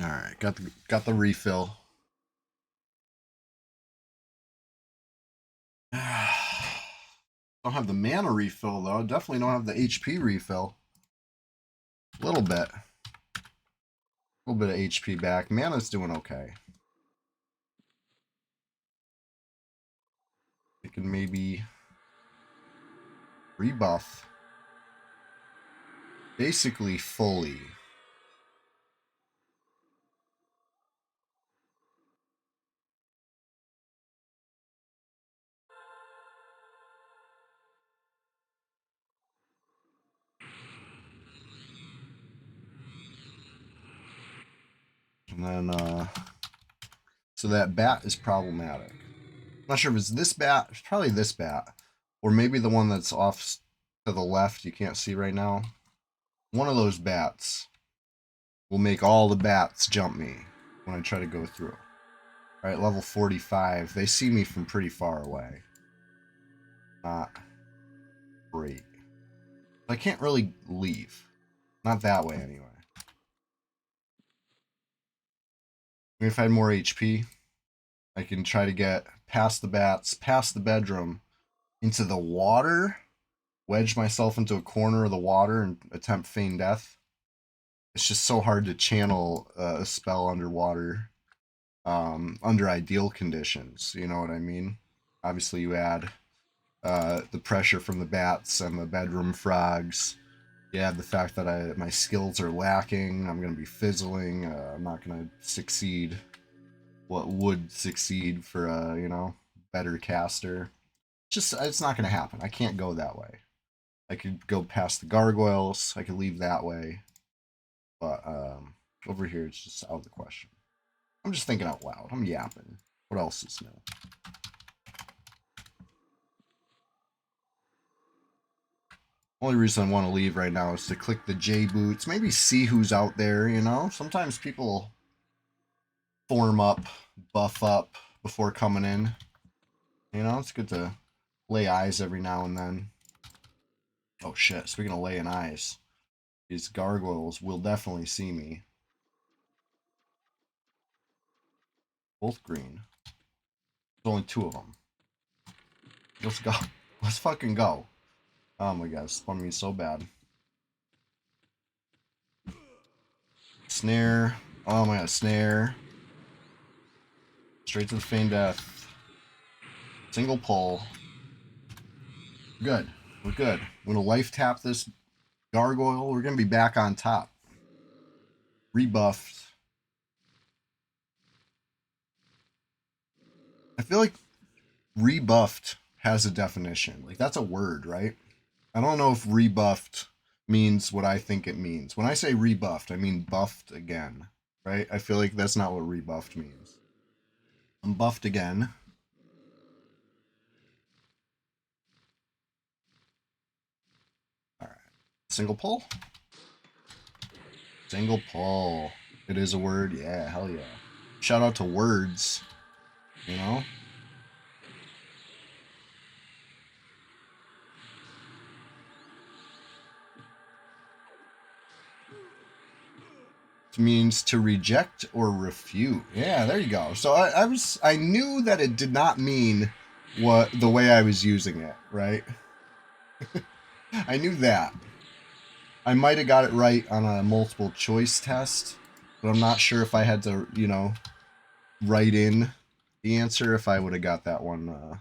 All right, got the refill. Don't have the mana refill though. Definitely don't have the HP refill. A little bit. A little bit of HP back. Mana's doing okay. It can maybe rebuff. Basically fully. And then, so that bat is problematic. I'm not sure if it's this bat. It's probably this bat. Or maybe the one that's off to the left you can't see right now. One of those bats will make all the bats jump me when I try to go through. Alright, level 45. They see me from pretty far away. Not great. I can't really leave. Not that way, anyway. Maybe if I had more HP, I can try to get past the bats, past the bedroom, into the water, wedge myself into a corner of the water, and attempt feign death. It's just so hard to channel a spell underwater under ideal conditions. You know what I mean? Obviously, you add the pressure from the bats and the bedroom frogs. You add the fact that my skills are lacking. I'm going to be fizzling. I'm not going to succeed what would succeed for a, better caster. It's not going to happen. I can't go that way. I could go past the gargoyles. I could leave that way. But over here, it's just out of the question. I'm just thinking out loud. I'm yapping. What else is new? Only reason I want to leave right now is to click the J boots. Maybe see who's out there, Sometimes people form up, buff up before coming in. It's good to lay eyes every now and then. Oh shit, speaking of laying eyes, these gargoyles will definitely see me. Both green. There's only 2 of them. Let's go. Let's fucking go. Oh my god, it's spun me so bad. Snare. Oh my god, snare. Straight to the feign death. Single pull. Good. We're good. I'm gonna life tap this gargoyle. We're gonna be back on top. Rebuffed. I feel like rebuffed has a definition. Like, that's a word, right? I don't know if rebuffed means what I think it means. When I say rebuffed, I mean buffed again, right? I feel like that's not what rebuffed means. I'm buffed again. All right. Single pull? Single pull. It is a word. Yeah, hell yeah. Shout out to words, It means to reject or refute. Yeah, there you go. So I knew that it did not mean what the way I was using it, right? I knew that. I might have got it right on a multiple choice test, but I'm not sure if I had to, write in the answer if I would have got that one.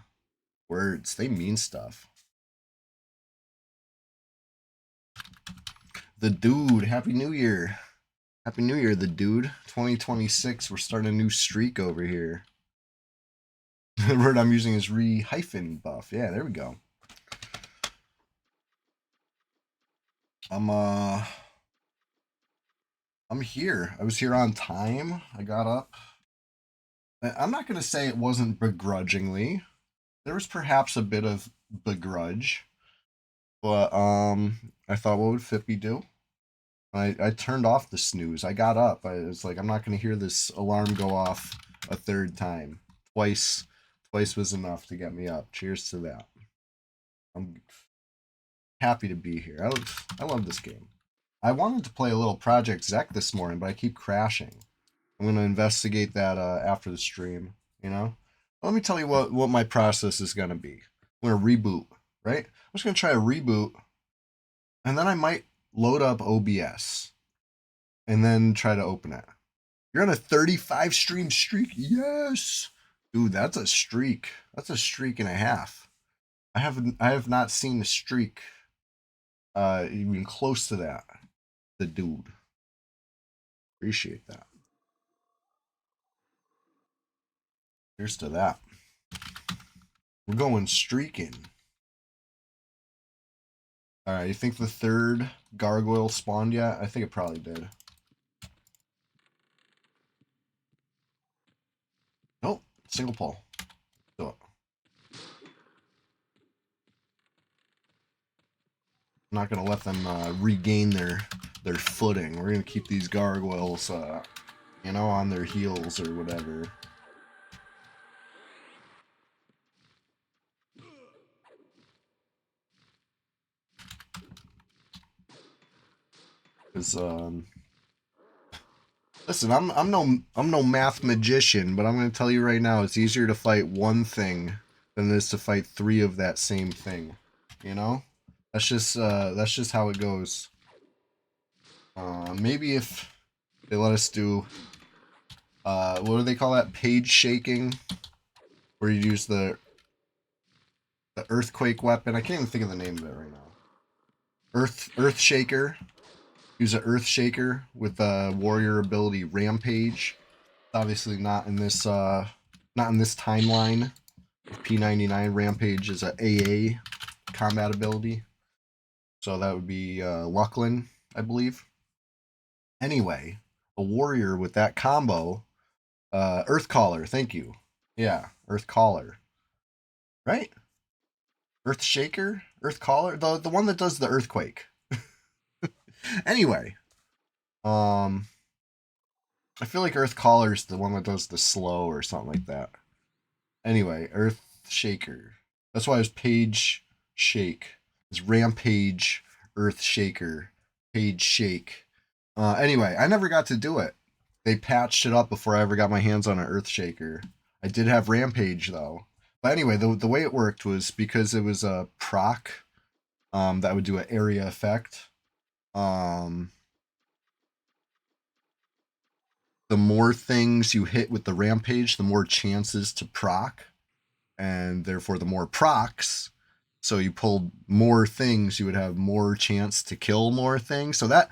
Words, they mean stuff. The dude, Happy New Year. Happy New Year, the dude. 2026, we're starting a new streak over here. The word I'm using is re-hyphen buff. Yeah, there we go. I'm here. I was here on time. I got up. I'm not going to say it wasn't begrudgingly. There was perhaps a bit of begrudge. But I thought, what would Fippy do? I turned off the snooze. I got up. I was like, I'm not going to hear this alarm go off a 3rd time. Twice was enough to get me up. Cheers to that. I'm happy to be here. I love this game. I wanted to play a little Project Zek this morning, but I keep crashing. I'm going to investigate that after the stream, Let me tell you what my process is going to be. I'm going to reboot, right? I'm just going to try a reboot, and then I might load up OBS and then try to open it. You're on a 35 stream streak. Yes. Dude, that's a streak. That's a streak and a half. I have not seen a streak even close to that. The dude. Appreciate that. Here's to that. We're going streaking. All right, you think the 3rd gargoyle spawned yet? I think it probably did. Single pull. Do it. I'm not gonna let them regain their footing. We're gonna keep these gargoyles, you know, on their heels or whatever. Cause listen, I'm no math magician, but I'm gonna tell you right now, it's easier to fight one thing than it is to fight 3 of that same thing. You know, that's just how it goes. Maybe if they let us do, what do they call that? Page shaking, where you use the earthquake weapon. I can't even think of the name of it right now. Earth shaker. Use an earth shaker with the warrior ability Rampage. Obviously not in this timeline. P99 Rampage is a AA combat ability. So that would be Lucklin, I believe. Anyway, a warrior with that combo, Earth Caller, thank you. Yeah, Earth Caller. Right? Earth Shaker? Earth Caller? The one that does the earthquake. Anyway, I feel like Earth Caller is the one that does the slow or something like that. Anyway, Earth Shaker. That's why it was Page Shake. It's Rampage, Earth Shaker, Page Shake. Anyway, I never got to do it. They patched it up before I ever got my hands on an Earth Shaker. I did have Rampage though. But anyway, the way it worked was because it was a proc that would do an area effect. The more things you hit with the Rampage, the more chances to proc, and therefore the more procs. So you pulled more things, you would have more chance to kill more things. So that,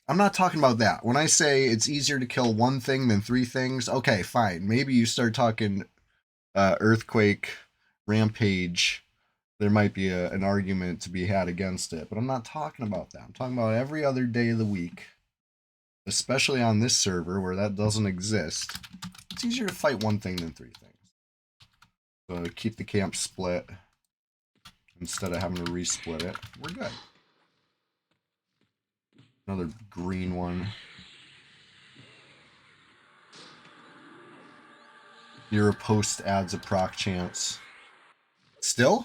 I'm not talking about that. When I say it's easier to kill one thing than 3 things, okay, fine. Maybe you start talking Earthquake, Rampage, there might be an argument to be had against it. But I'm not talking about that. I'm talking about every other day of the week, especially on this server where that doesn't exist. It's easier to fight one thing than 3 things. So keep the camp split instead of having to resplit it. We're good. Another green one. Your post adds a proc chance. Still?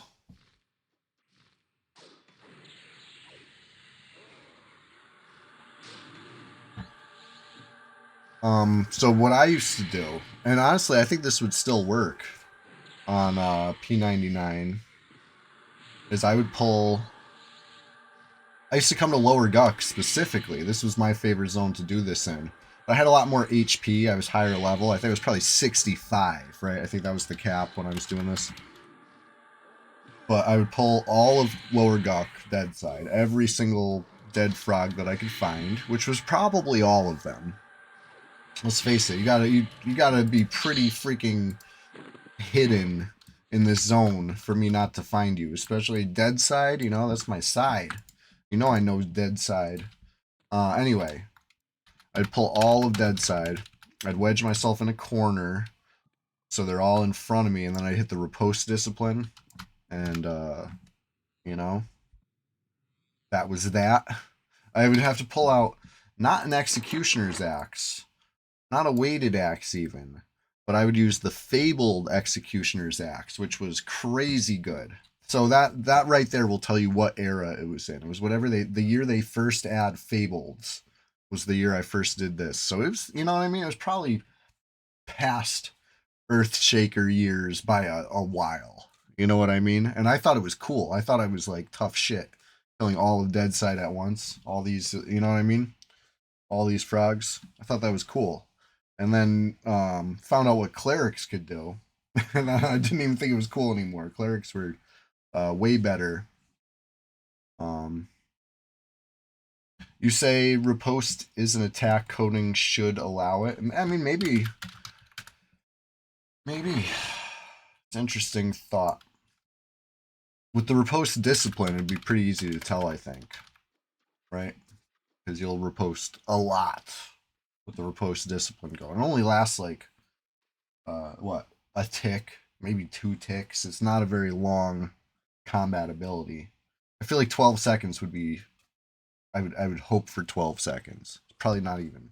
So what I used to do, and honestly, I think this would still work on P99, is I would pull. I used to come to Lower Guck specifically. This was my favorite zone to do this in. I had a lot more HP. I was higher level. I think it was probably 65, right? I think that was the cap when I was doing this. But I would pull all of Lower Guck dead side, every single dead frog that I could find, which was probably all of them. Let's face it, you gotta be pretty freaking hidden in this zone for me not to find you, especially dead side. You know, that's my side. You know I know dead side. Anyway, I'd pull all of dead side. I'd wedge myself in a corner so they're all in front of me, and then I'd hit the riposte discipline, and you know, that was that. I would have to pull out not an executioner's axe, not a weighted axe even, but I would use the fabled executioner's axe, which was crazy good. So that right there will tell you what era it was in. It was whatever the year they first add fableds was the year I first did this. So it was, you know what I mean? It was probably past Earthshaker years by a while. You know what I mean? And I thought it was cool. I thought I was like tough shit, killing all of dead side at once. All these, you know what I mean? All these frogs. I thought that was cool. And then found out what clerics could do. And I didn't even think it was cool anymore. Clerics were way better. You say riposte is an attack, coding should allow it. I mean, maybe. It's an interesting thought. With the riposte discipline, it'd be pretty easy to tell, I think. Right? Because you'll riposte a lot with the riposte discipline going. It only lasts like, what? a tick, maybe 2 ticks. It's not a very long combat ability. I feel like 12 seconds would be. I would hope for 12 seconds. Probably not even.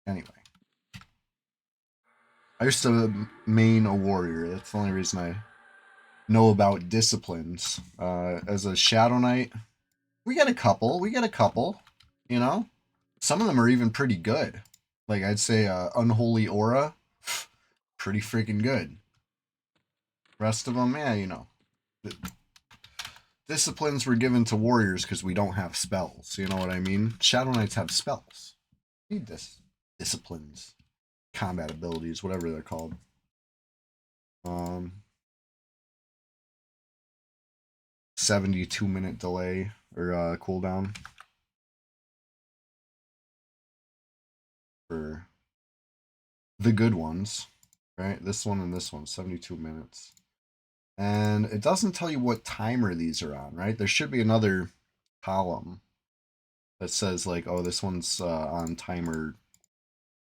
Anyway. I used to main a warrior. That's the only reason I know about disciplines. As a Shadow Knight, we get a couple. You know, some of them are even pretty good. Like I'd say, Unholy Aura, pretty freaking good. Rest of them, yeah, you know, disciplines were given to warriors because we don't have spells. You know what I mean? Shadow Knights have spells. We need disciplines, combat abilities, whatever they're called. 72-minute delay or cooldown for the good ones, right? This one and this one, 72 minutes. And it doesn't tell you what timer these are on, right? There should be another column that says like, oh, this one's on timer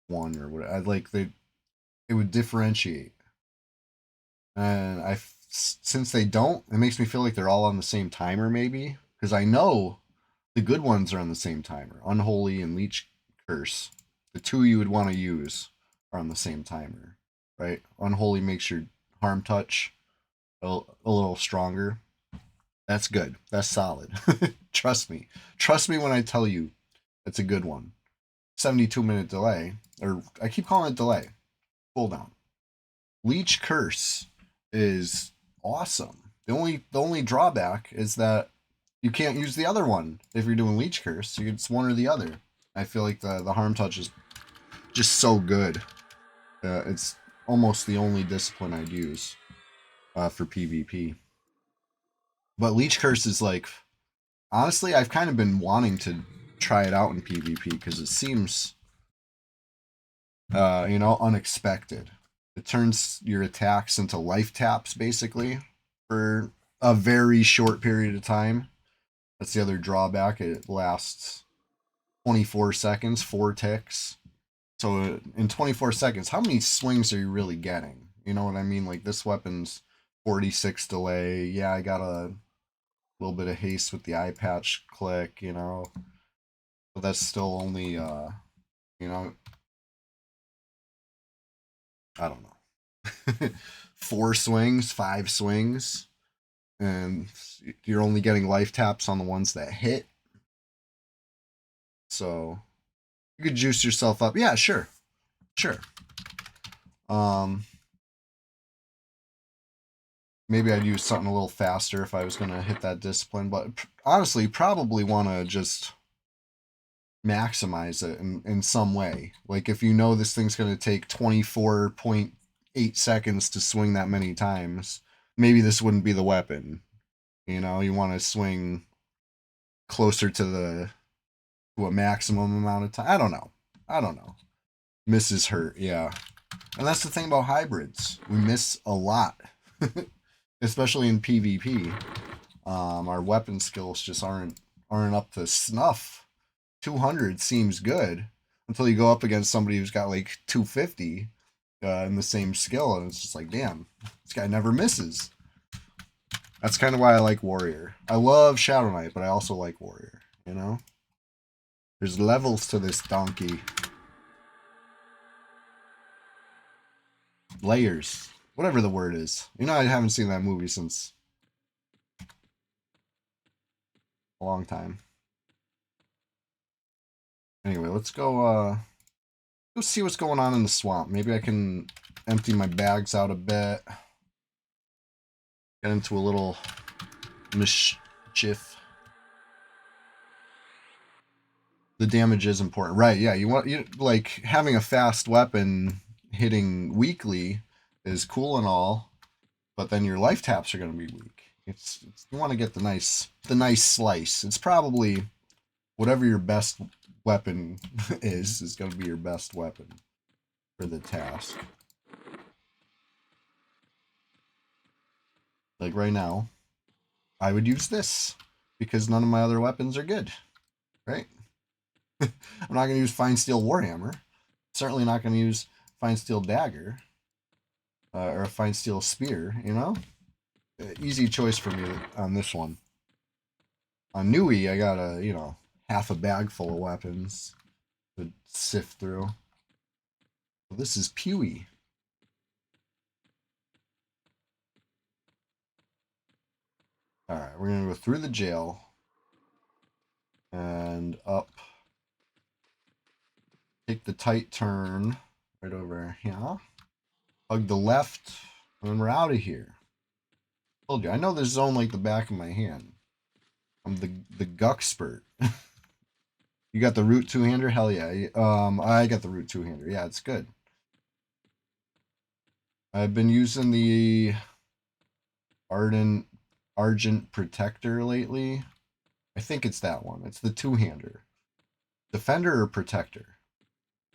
1 or whatever. I'd like it would differentiate. And since they don't, it makes me feel like they're all on the same timer, maybe, because I know the good ones are on the same timer. Unholy and Leech Curse, the two you would want to use, are on the same timer, right? Unholy makes your harm touch a little stronger. That's good. That's solid. Trust me. Trust me when I tell you it's a good one. 72-minute delay, or I keep calling it delay. Cooldown. Leech Curse is awesome. The only drawback is that you can't use the other one if you're doing Leech Curse. It's one or the other. I feel like the harm touch is just so good. It's almost the only discipline I'd use for PvP. But Leech Curse is like, honestly, I've kind of been wanting to try it out in PvP because it seems, unexpected. It turns your attacks into life taps, basically, for a very short period of time. That's the other drawback. It lasts 24 seconds, 4 ticks. So in 24 seconds, how many swings are you really getting? You know what I mean? Like this weapon's 46 delay. Yeah, I got a little bit of haste with the eye patch click, you know. But that's still only, I don't know. 4 swings, 5 swings. And you're only getting life taps on the ones that hit. So you could juice yourself up. Yeah, sure. Maybe I'd use something a little faster if I was going to hit that discipline. But honestly, probably want to just maximize it in some way. Like if you know this thing's going to take 24.8 seconds to swing that many times, maybe this wouldn't be the weapon. You know, you want to swing closer to a maximum amount of time. I don't know. Misses hurt, yeah. And that's the thing about hybrids. We miss a lot. Especially in PvP. Our weapon skills just aren't up to snuff. 200 seems good until you go up against somebody who's got like 250 in the same skill, and it's just like, damn, this guy never misses. That's kind of why I like Warrior. I love Shadow Knight, but I also like Warrior, you know? There's levels to this donkey. Layers. Whatever the word is. You know, I haven't seen that movie since a long time. Anyway, let's go see what's going on in the swamp. Maybe I can empty my bags out a bit. Get into a little mischief. The damage is important. Right, yeah. You like having a fast weapon hitting weakly is cool and all, but then your life taps are going to be weak. It's you want to get the nice slice. It's probably whatever your best weapon is going to be your best weapon for the task. Like right now, I would use this because none of my other weapons are good, right? I'm not going to use Fine Steel Warhammer. Certainly not going to use fine steel dagger. Or a fine steel spear, you know? Easy choice for me on this one. On Nui, I got a, you know, half a bag full of weapons to sift through. Well, this is Pewee. Alright, we're going to go through the jail. And up. Take the tight turn right over here. Hug the left. And then we're out of here. Told you, I know this zone like the back of my hand. I'm the Guckspert. You got the root two-hander? Hell yeah. I got the root two-hander. Yeah, it's good. I've been using the Argent Protector lately. I think it's that one. It's the two-hander. Defender or Protector?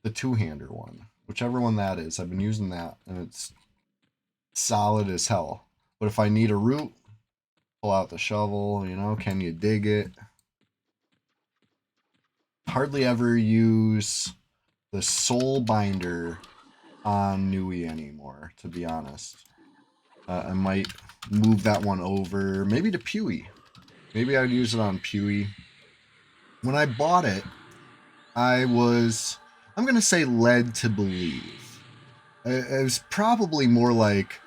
The two-hander one. Whichever one that is. I've been using that, and it's solid as hell. But if I need a root, pull out the shovel, you know, can you dig it? Hardly ever use the Soul Binder on Nui anymore, to be honest. I might move that one over, maybe to Pewee. Maybe I'd use it on Pewee. When I bought it, I was, I'm going to say, led to believe. It was probably more like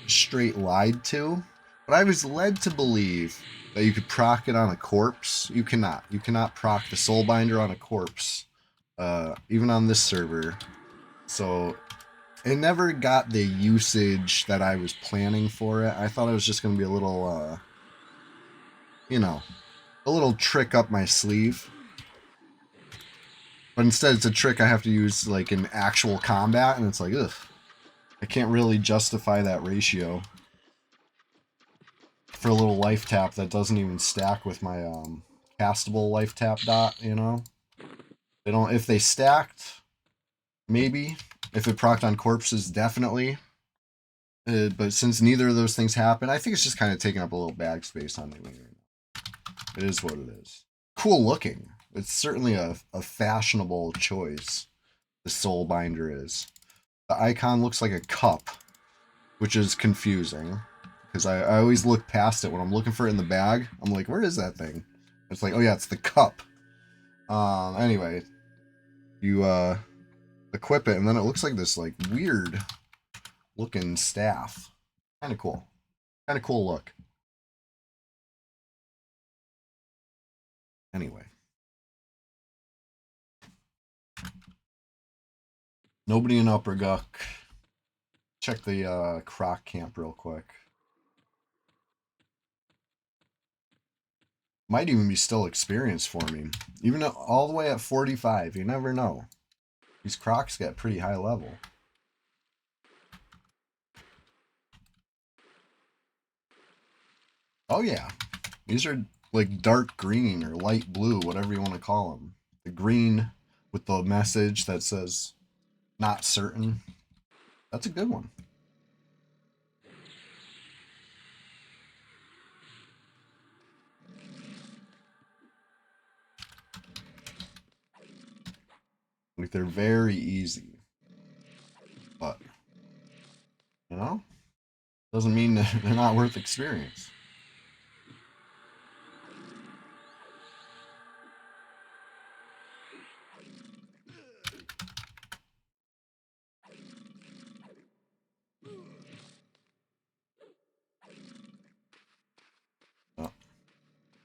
straight lied to, but I was led to believe that you could proc it on a corpse. You cannot. You cannot proc the Soul Binder on a corpse, even on this server. So it never got the usage that I was planning for it. I thought it was just going to be a little, you know, a little trick up my sleeve. But instead it's a trick I have to use like in actual combat, and it's like, ugh. I can't really justify that ratio for a little life tap that doesn't even stack with my castable life tap dot, you know? They don't, if they stacked, maybe. If it procced on corpses, definitely. But since neither of those things happen, I think it's just kind of taking up a little bag space on me. It is what it is. Cool looking. It's certainly a fashionable choice. The Soul Binder is. The icon looks like a cup, which is confusing. Because I always look past it when I'm looking for it in the bag. I'm like, where is that thing? It's like, oh yeah, it's the cup. Anyway. You equip it, and then it looks like this like weird looking staff. Kind of cool. Kind of cool look. Anyway. Nobody in Upper Guck. Check the Croc camp real quick. Might even be still experienced for me. Even all the way at 45. You never know. These Crocs get pretty high level. Oh yeah. These are like dark green or light blue, whatever you want to call them. The green with the message that says not certain. That's a good one. Like they're very easy. But, you know, doesn't mean that they're not worth experience. Oh. The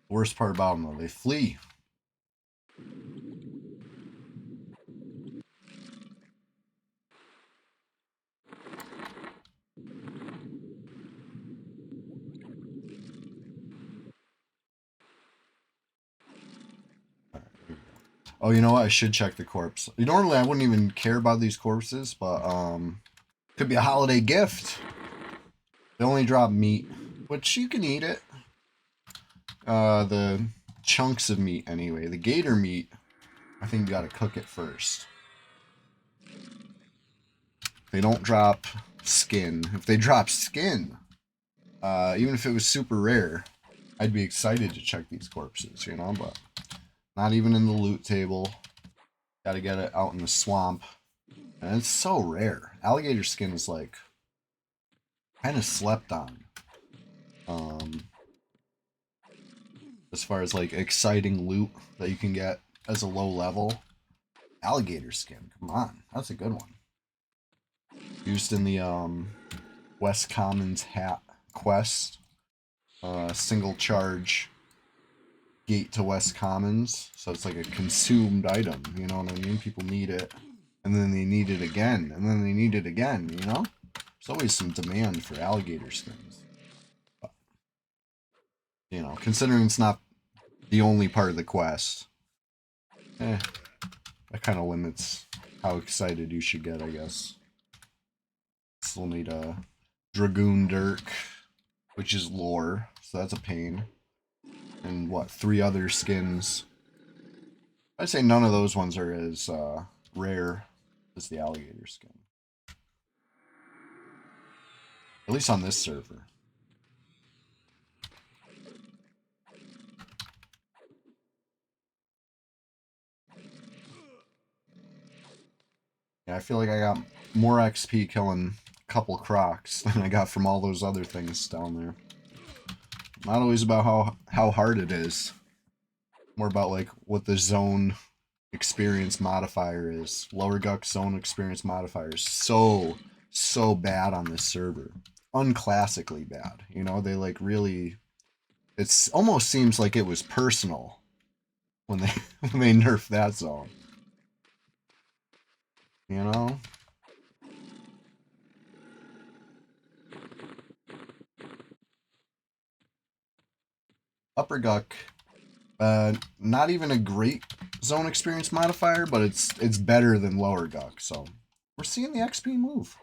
worst part about them, though, they flee. Oh, you know what? I should check the corpse. Normally, I wouldn't even care about these corpses, but could be a holiday gift. They only drop meat, which you can eat it. The chunks of meat, anyway. The gator meat, I think you gotta cook it first. They don't drop skin. If they drop skin, even if it was super rare, I'd be excited to check these corpses, you know, but not even in the loot table. Gotta get it out in the swamp. And it's so rare. Alligator skin is like kind of slept on. As far as like exciting loot that you can get as a low level. Alligator skin, come on, that's a good one. Used in the West Commons hat quest. Single charge gate to West Commons. So it's like a consumed item, you know what I mean? People need it. And then they need it again. And then they need it again, you know? There's always some demand for alligator skins. But, you know, considering it's not the only part of the quest, that kind of limits how excited you should get, I guess. Still need a Dragoon Dirk, which is lore, so that's a pain. And what, 3 other skins. I'd say none of those ones are as rare as the alligator skin. At least on this server. Yeah, I feel like I got more XP killing a couple crocs than I got from all those other things down there. Not always about how hard it is. More about like what the zone experience modifier is. Lower Guck zone experience modifier is so bad on this server. Unclassically bad. You know, they like really, it's almost seems like it was personal when they when they nerfed that zone. You know? Upper Guck, not even a great zone experience modifier, but it's better than Lower Guck, so we're seeing the XP move.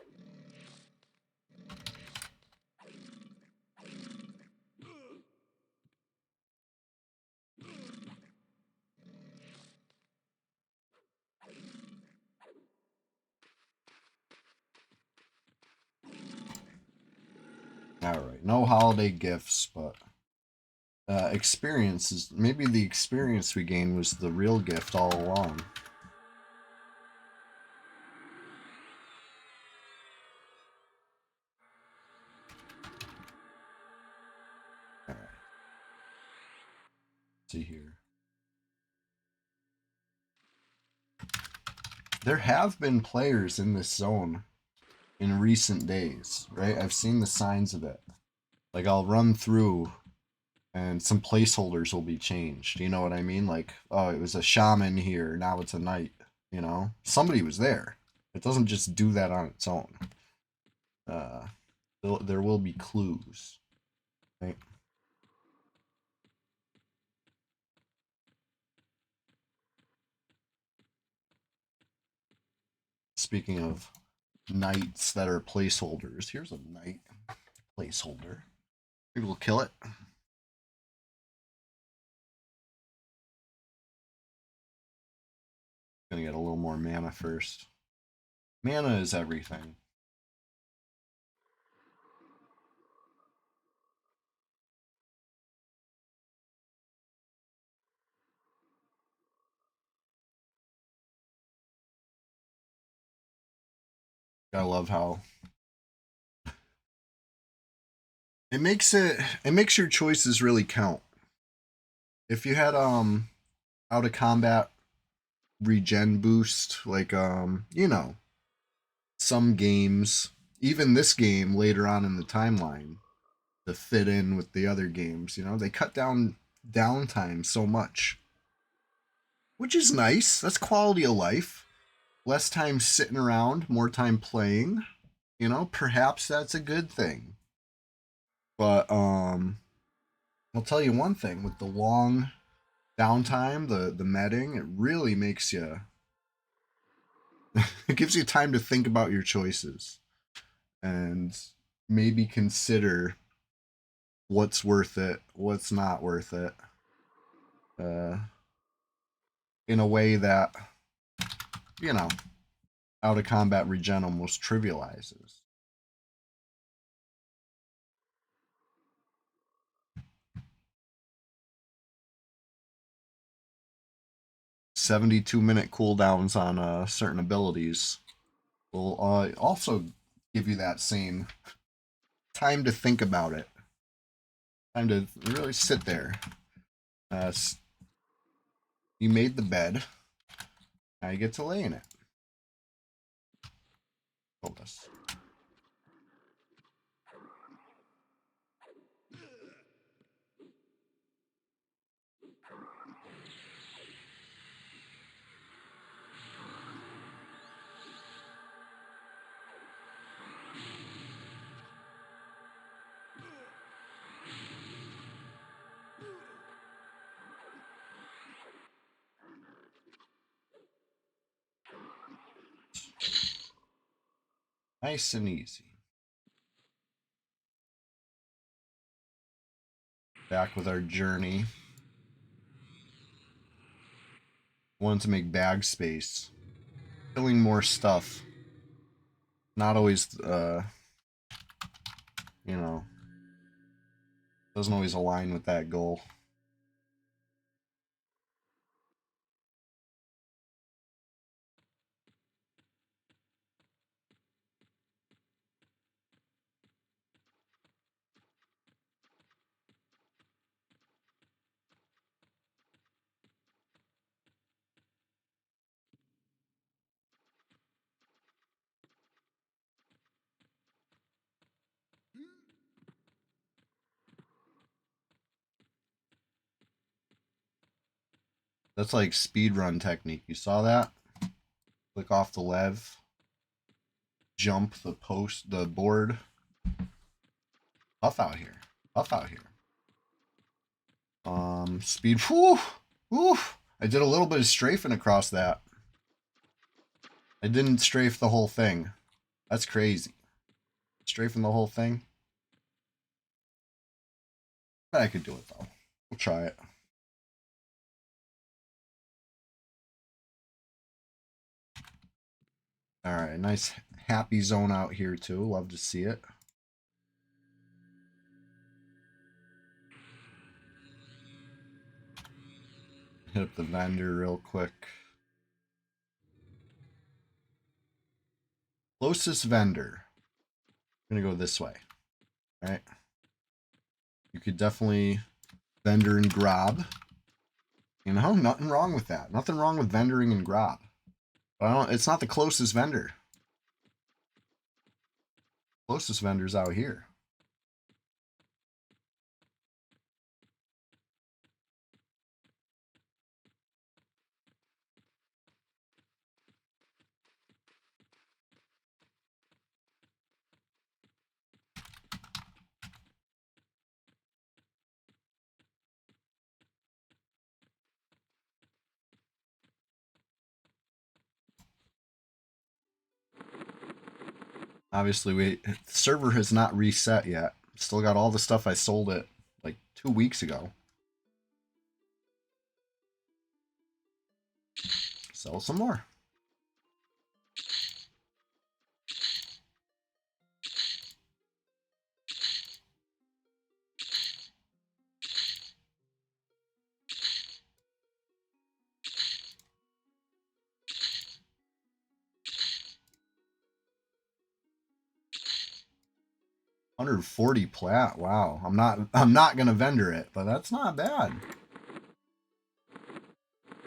Alright, no holiday gifts, but experiences. Maybe the experience we gained was the real gift all along. Alright. See here. There have been players in this zone in recent days, right? I've seen the signs of it. Like, I'll run through and some placeholders will be changed. You know what I mean? Like, oh, it was a shaman here, now it's a knight. You know, somebody was there. It doesn't just do that on its own. There will be clues, right? Speaking of knights that are placeholders, here's a knight placeholder. Maybe we'll kill it. Gonna get a little more mana first. Mana is everything. I love how it makes your choices really count. If you had out of combat regen boost, like you know, some games, even this game later on in the timeline, to fit in with the other games, you know, they cut down downtime so much, which is nice. That's quality of life. Less time sitting around, more time playing. You know, perhaps that's a good thing. But I'll tell you one thing, with the long downtime, the medding, it really makes you it gives you time to think about your choices and maybe consider what's worth it, what's not worth it. In a way that, you know, out of combat regen almost trivializes. $72-minute cooldowns on certain abilities. will also give you that same time to think about it. Time to really sit there. You made the bed. Now you get to lay in it. Hold this. Nice and easy. Back with our journey. Wanted to make bag space. Filling more stuff. Not always, you know, doesn't always align with that goal. That's like speedrun technique. You saw that? Click off the lev. Jump the board. Tough out here. Tough out here. Speed. Whew, whew. I did a little bit of strafing across that. I didn't strafe the whole thing. That's crazy. Strafing the whole thing. I could do it though. We'll try it. All right, nice happy zone out here too. Love to see it. Hit up the vendor real quick. Closest vendor. I'm gonna go this way. All right. You could definitely vendor and grab. You know, nothing wrong with that. Nothing wrong with vendoring and grab. But it's not the closest vendor. Closest vendor's out here. Obviously, the server has not reset yet. Still got all the stuff I sold it like 2 weeks ago. Sell some more. $140 plat. Wow. I'm not gonna vendor it, but that's not bad.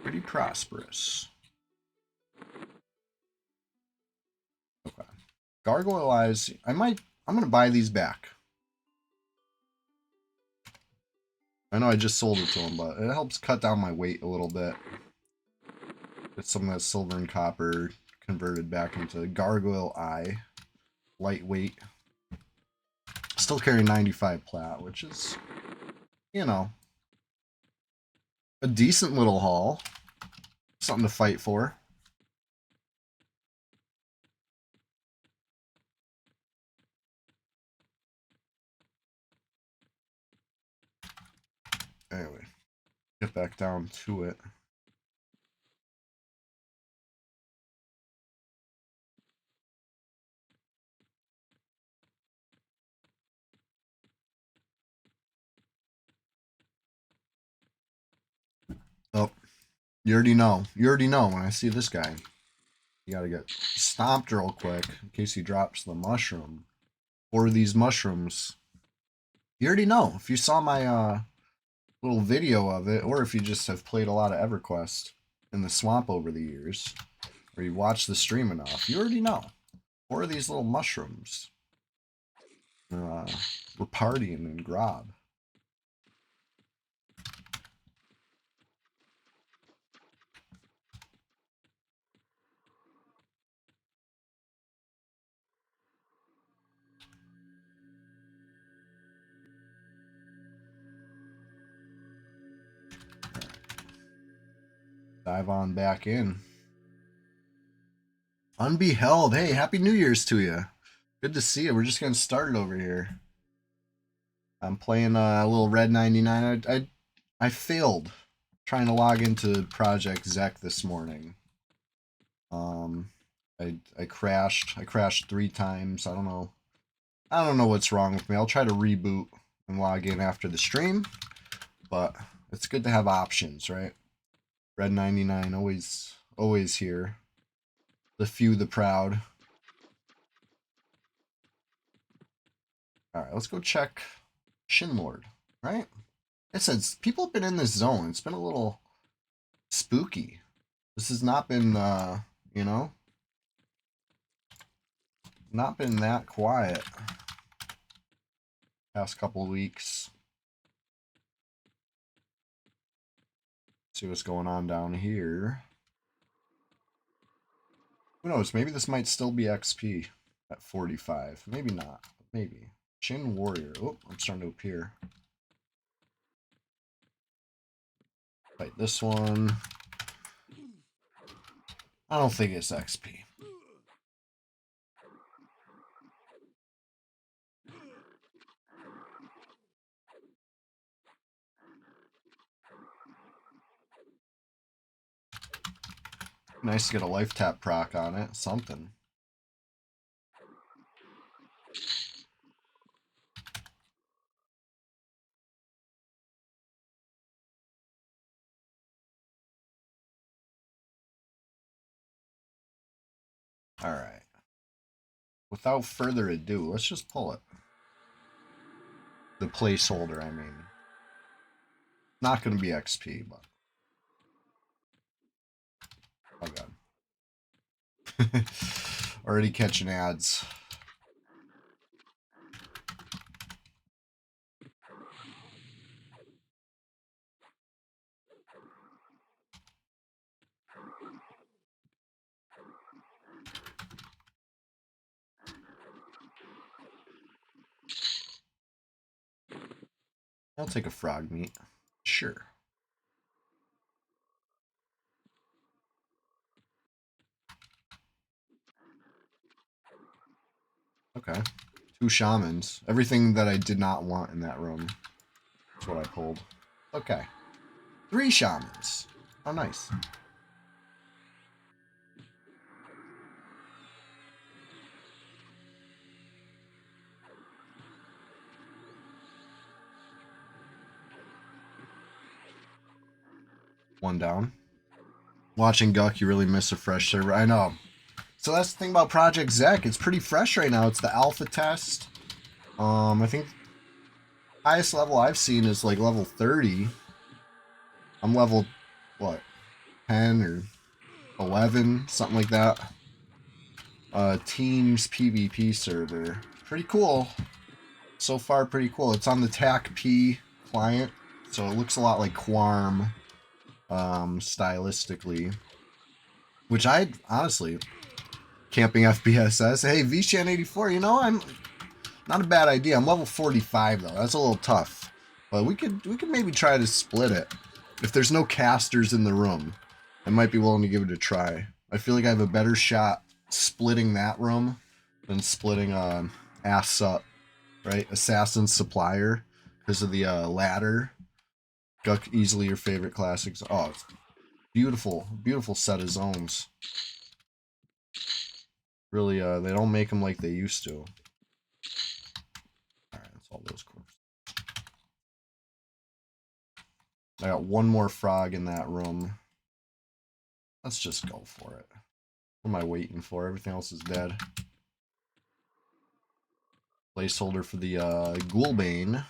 Pretty prosperous. Okay. Gargoyle eyes. I'm gonna buy these back. I know I just sold it to him, but it helps cut down my weight a little bit. Get some of that silver and copper converted back into gargoyle eye. Lightweight. Still carry 95 plat, which is, you know, a decent little haul. Something to fight for. Anyway, get back down to it. Oh, you already know. You already know when I see this guy. You gotta get stomped real quick in case he drops the mushroom. Or these mushrooms. You already know. If you saw my little video of it, or if you just have played a lot of EverQuest in the swamp over the years, or you watch the stream enough, you already know. Or these little mushrooms. We're partying in Grob. Dive on back in. Unbeheld. Hey, Happy New Year's to you. Good to see you. We're just getting started over here. I'm playing a little Red 99. I failed trying to log into Project Zek this morning. I crashed. I crashed 3 times. I don't know what's wrong with me. I'll try to reboot and log in after the stream, but it's good to have options, right? Red 99 always here. The few, the proud. All right, let's go check Shinlord, right? It says people have been in this zone. It's been a little spooky. This has not been, you know, not been that quiet past couple of weeks. See what's going on down here. Who knows? Maybe this might still be XP at 45. Maybe not. Maybe. Shin Warrior. Oh, I'm starting to appear. Fight this one. I don't think it's XP. Nice to get a life tap proc on it. Something. All right. Without further ado, let's just pull it. The placeholder, I mean. Not going to be XP, but... Oh, God. Already catching ads. I'll take a frog meat. Sure. Okay. 2 shamans. Everything that I did not want in that room. That's what I pulled. Okay. 3 shamans. Oh, nice. One down. Watching Guck, you really miss a fresh server. I know. So that's the thing about Project Zek. It's pretty fresh right now. It's the alpha test. I think highest level I've seen is like level 30. I'm level, what, 10 or 11, something like that. Teams PvP server. Pretty cool. So far, pretty cool. It's on the TAC-P client, so it looks a lot like Quarm, stylistically. Which I honestly, camping FPSS. Hey, Vishan84, you know, I'm not a bad idea. I'm level 45 though. That's a little tough, but we could maybe try to split it. If there's no casters in the room, I might be willing to give it a try. I feel like I have a better shot splitting that room than splitting Ass Up, right? Assassin Supplier, because of the ladder. Guck, easily your favorite classics. Oh, it's beautiful, beautiful set of zones. Really, they don't make them like they used to. Alright, that's all those corpses. I got one more frog in that room. Let's just go for it. What am I waiting for? Everything else is dead. Placeholder for the Ghoulbane.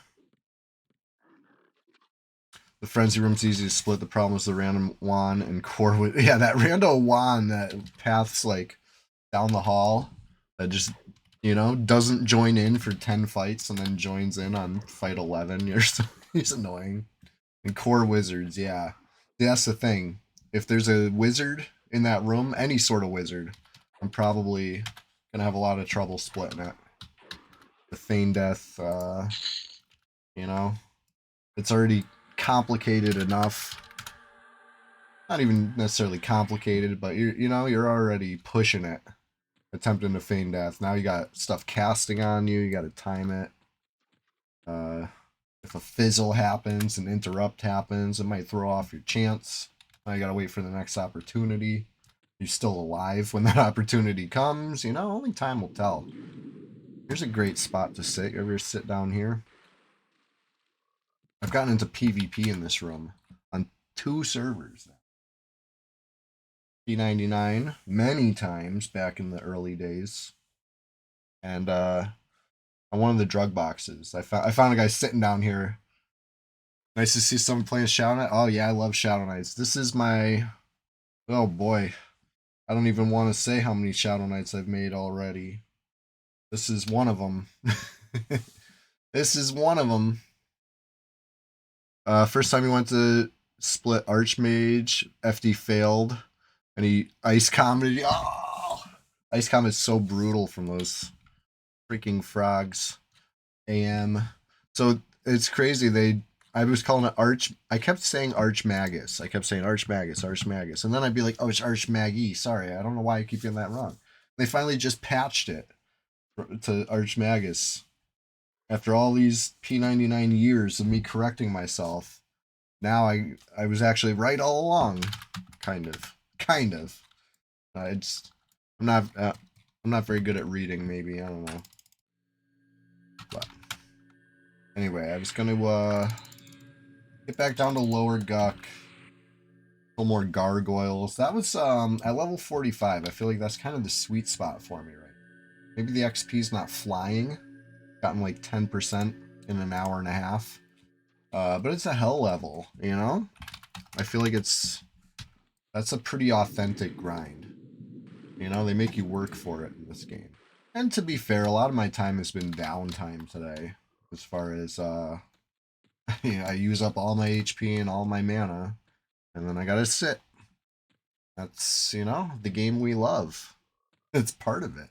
The Frenzy Room's easy to split. The problem is the random wand and core. Yeah, that random wand that paths like down the hall that just, you know, doesn't join in for 10 fights and then joins in on fight 11. He's annoying. And core wizards, yeah. That's the thing. If there's a wizard in that room, any sort of wizard, I'm probably gonna have a lot of trouble splitting it. The Feign Death, you know, it's already complicated enough. Not even necessarily complicated, but you're already pushing it, attempting to Feign Death. Now you got stuff casting on you. You got to time it. If a fizzle happens, an interrupt happens, it might throw off your chance. Now you got to wait for the next opportunity. You're still alive when that opportunity comes. You know, only time will tell. Here's a great spot to sit. You ever sit down here? I've gotten into PvP in this room on 2 servers. P99 many times back in the early days. And on one of the drug boxes, I found a guy sitting down here. Nice to see someone playing Shadow Knight. Oh yeah, I love Shadow Knights. This is my, oh boy, I don't even want to say how many Shadow Knights I've made already. This is one of them. This is one of them. First time he went to split Archmage, FD failed, and he Ice Comet. Oh, Ice Comet is so brutal from those freaking frogs. AM. So it's crazy. I was calling it I kept saying Archmagus. I kept saying Archmagus. And then I'd be like, oh, it's Archmaggy. Sorry, I don't know why I keep getting that wrong. They finally just patched it to Archmagus. After all these P99 years of me correcting myself, now I was actually right all along. Kind of. I'm not very good at reading, maybe. I don't know. But anyway, I was gonna get back down to lower Guck. A little more gargoyles. That was at level 45. I feel like that's kind of the sweet spot for me, right? Maybe the XP's not flying. Gotten like 10% in an hour and a half. But it's a hell level, you know? I feel like that's a pretty authentic grind. You know, they make you work for it in this game. And to be fair, a lot of my time has been downtime today. As far as I use up all my HP and all my mana, and then I gotta sit. That's, you know, the game we love. It's part of it.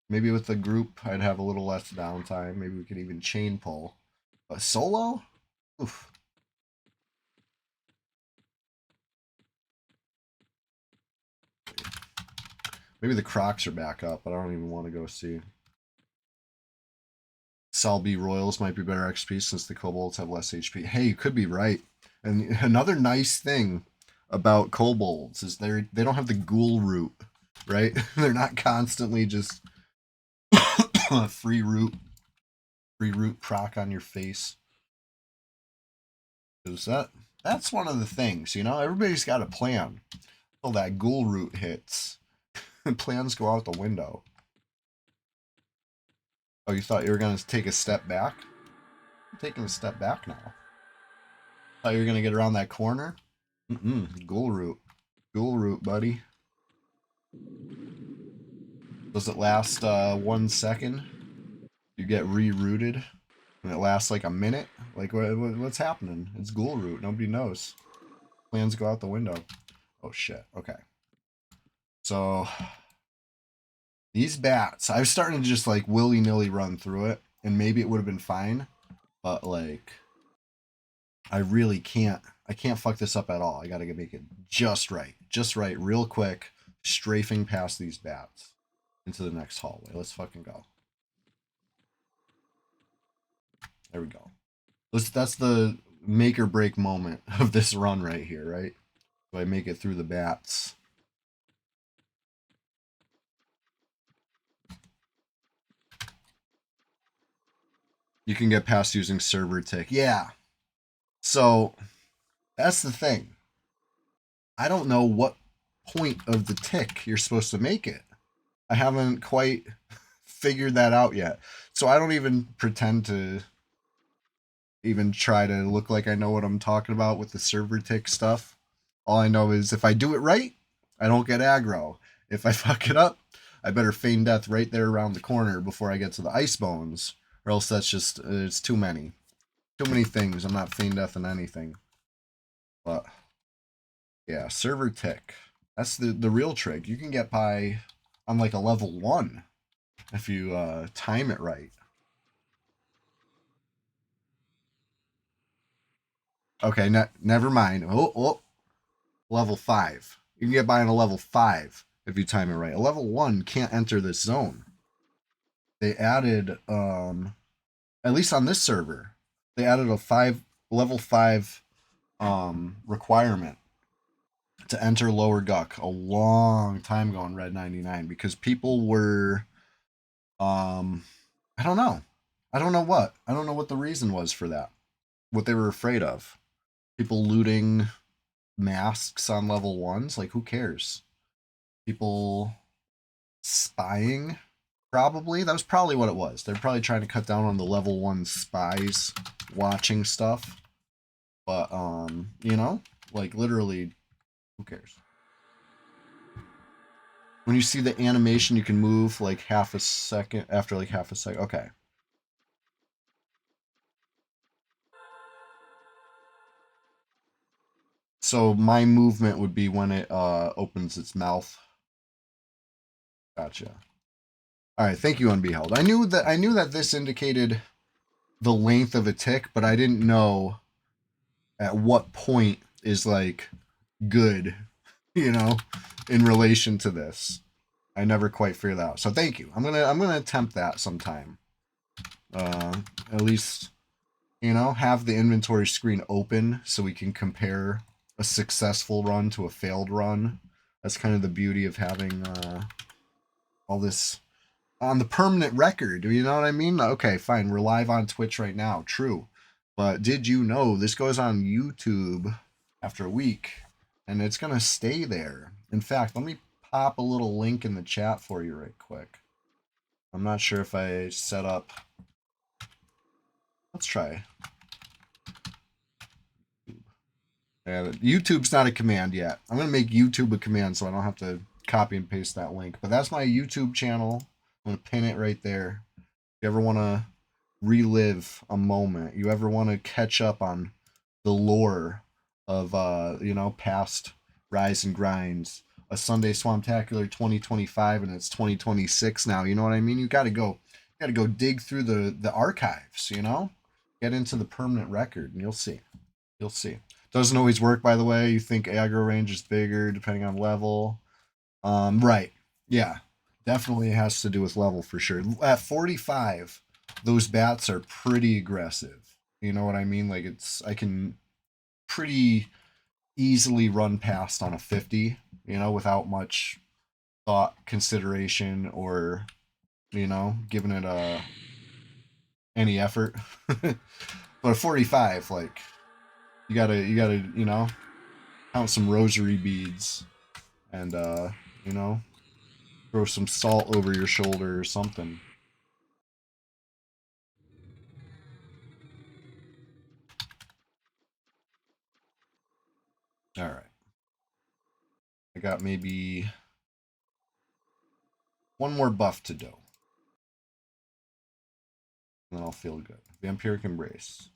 Maybe with the group, I'd have a little less downtime. Maybe we could even chain pull. But solo? Oof. Maybe the Crocs are back up, but I don't even want to go see. Salby Royals might be better XP since the Kobolds have less HP. Hey, you could be right. And another nice thing about Kobolds is they don't have the ghoul root, right? They're not constantly just free root proc on your face. Because that's one of the things, you know, everybody's got a plan until that ghoul root hits. Plans go out the window. Oh, you thought you were going to take a step back? I'm taking a step back now. Thought you were going to get around that corner? Ghoul root. Ghoul root, buddy. Does it last 1 second? You get rerouted? And it lasts like a minute? Like, what's happening? It's ghoul root. Nobody knows. Plans go out the window. Oh, shit. Okay. So, these bats, I was starting to just, like, willy-nilly run through it. And maybe it would have been fine. But, like, I really can't. I can't fuck this up at all. I gotta make it just right. Just right, real quick. Strafing past these bats into the next hallway. Let's fucking go. There we go. That's the make or break moment of this run right here, right? Do I make it through the bats? You can get past using server tick. Yeah. So that's the thing. I don't know what point of the tick you're supposed to make it. I haven't quite figured that out yet. So I don't even pretend to even try to look like I know what I'm talking about with the server tick stuff. All I know is if I do it right, I don't get aggro. If I fuck it up, I better feign death right there around the corner before I get to the ice bones, or else that's just it's too many. Too many things. I'm not feign death in anything. But yeah, server tick. That's the real trick. You can get by on like a level 1 if you time it right. Okay, never mind. Oh, level 5. You can get by on a level 5 if you time it right. A level 1 can't enter this zone. They added, at least on this server, they added a level 5 requirement to enter Lower Guck a long time ago in Red 99 because people were, I don't know. I don't know what. I don't know what the reason was for that. What they were afraid of. People looting masks on level 1s, like who cares? People spying, probably. That was probably what it was. They're probably trying to cut down on the level 1 spies watching stuff. But you know, like literally, who cares? When you see the animation, you can move like half a second after like half a second. Okay. So my movement would be when it opens its mouth. Gotcha. All right, thank you, Unbeheld. I knew that this indicated the length of a tick, but I didn't know at what point is like good, you know, in relation to this. I never quite figured that out. So thank you. I'm gonna attempt that sometime. At least, you know, have the inventory screen open so we can compare a successful run to a failed run. That's kind of the beauty of having all this on the permanent record. You know what I mean? Okay, fine. We're live on Twitch right now. True. But did you know this goes on YouTube after a week and it's going to stay there? In fact, let me pop a little link in the chat for you right quick. I'm not sure if I set up. Let's try. Yeah, YouTube's not a command yet. I'm going to make YouTube a command so I don't have to copy and paste that link. But that's my YouTube channel. I'm going to pin it right there. If you ever want to relive a moment, you ever want to catch up on the lore of you know, past Rise and Grinds, a Sunday Swamptacular 2025 and it's 2026 now, you know what I mean? You got to go dig through the archives, you know? Get into the permanent record and you'll see. You'll see. Doesn't always work, by the way. You think aggro range is bigger depending on level. Right. Yeah. Definitely has to do with level for sure. At 45, those bats are pretty aggressive. You know what I mean? Like I can pretty easily run past on a 50, you know, without much thought, consideration, or, you know, giving it any effort. But a 45, like you gotta, you know, count some rosary beads and you know, throw some salt over your shoulder or something. All right. I got maybe one more buff to do. And then I'll feel good. Vampiric Embrace.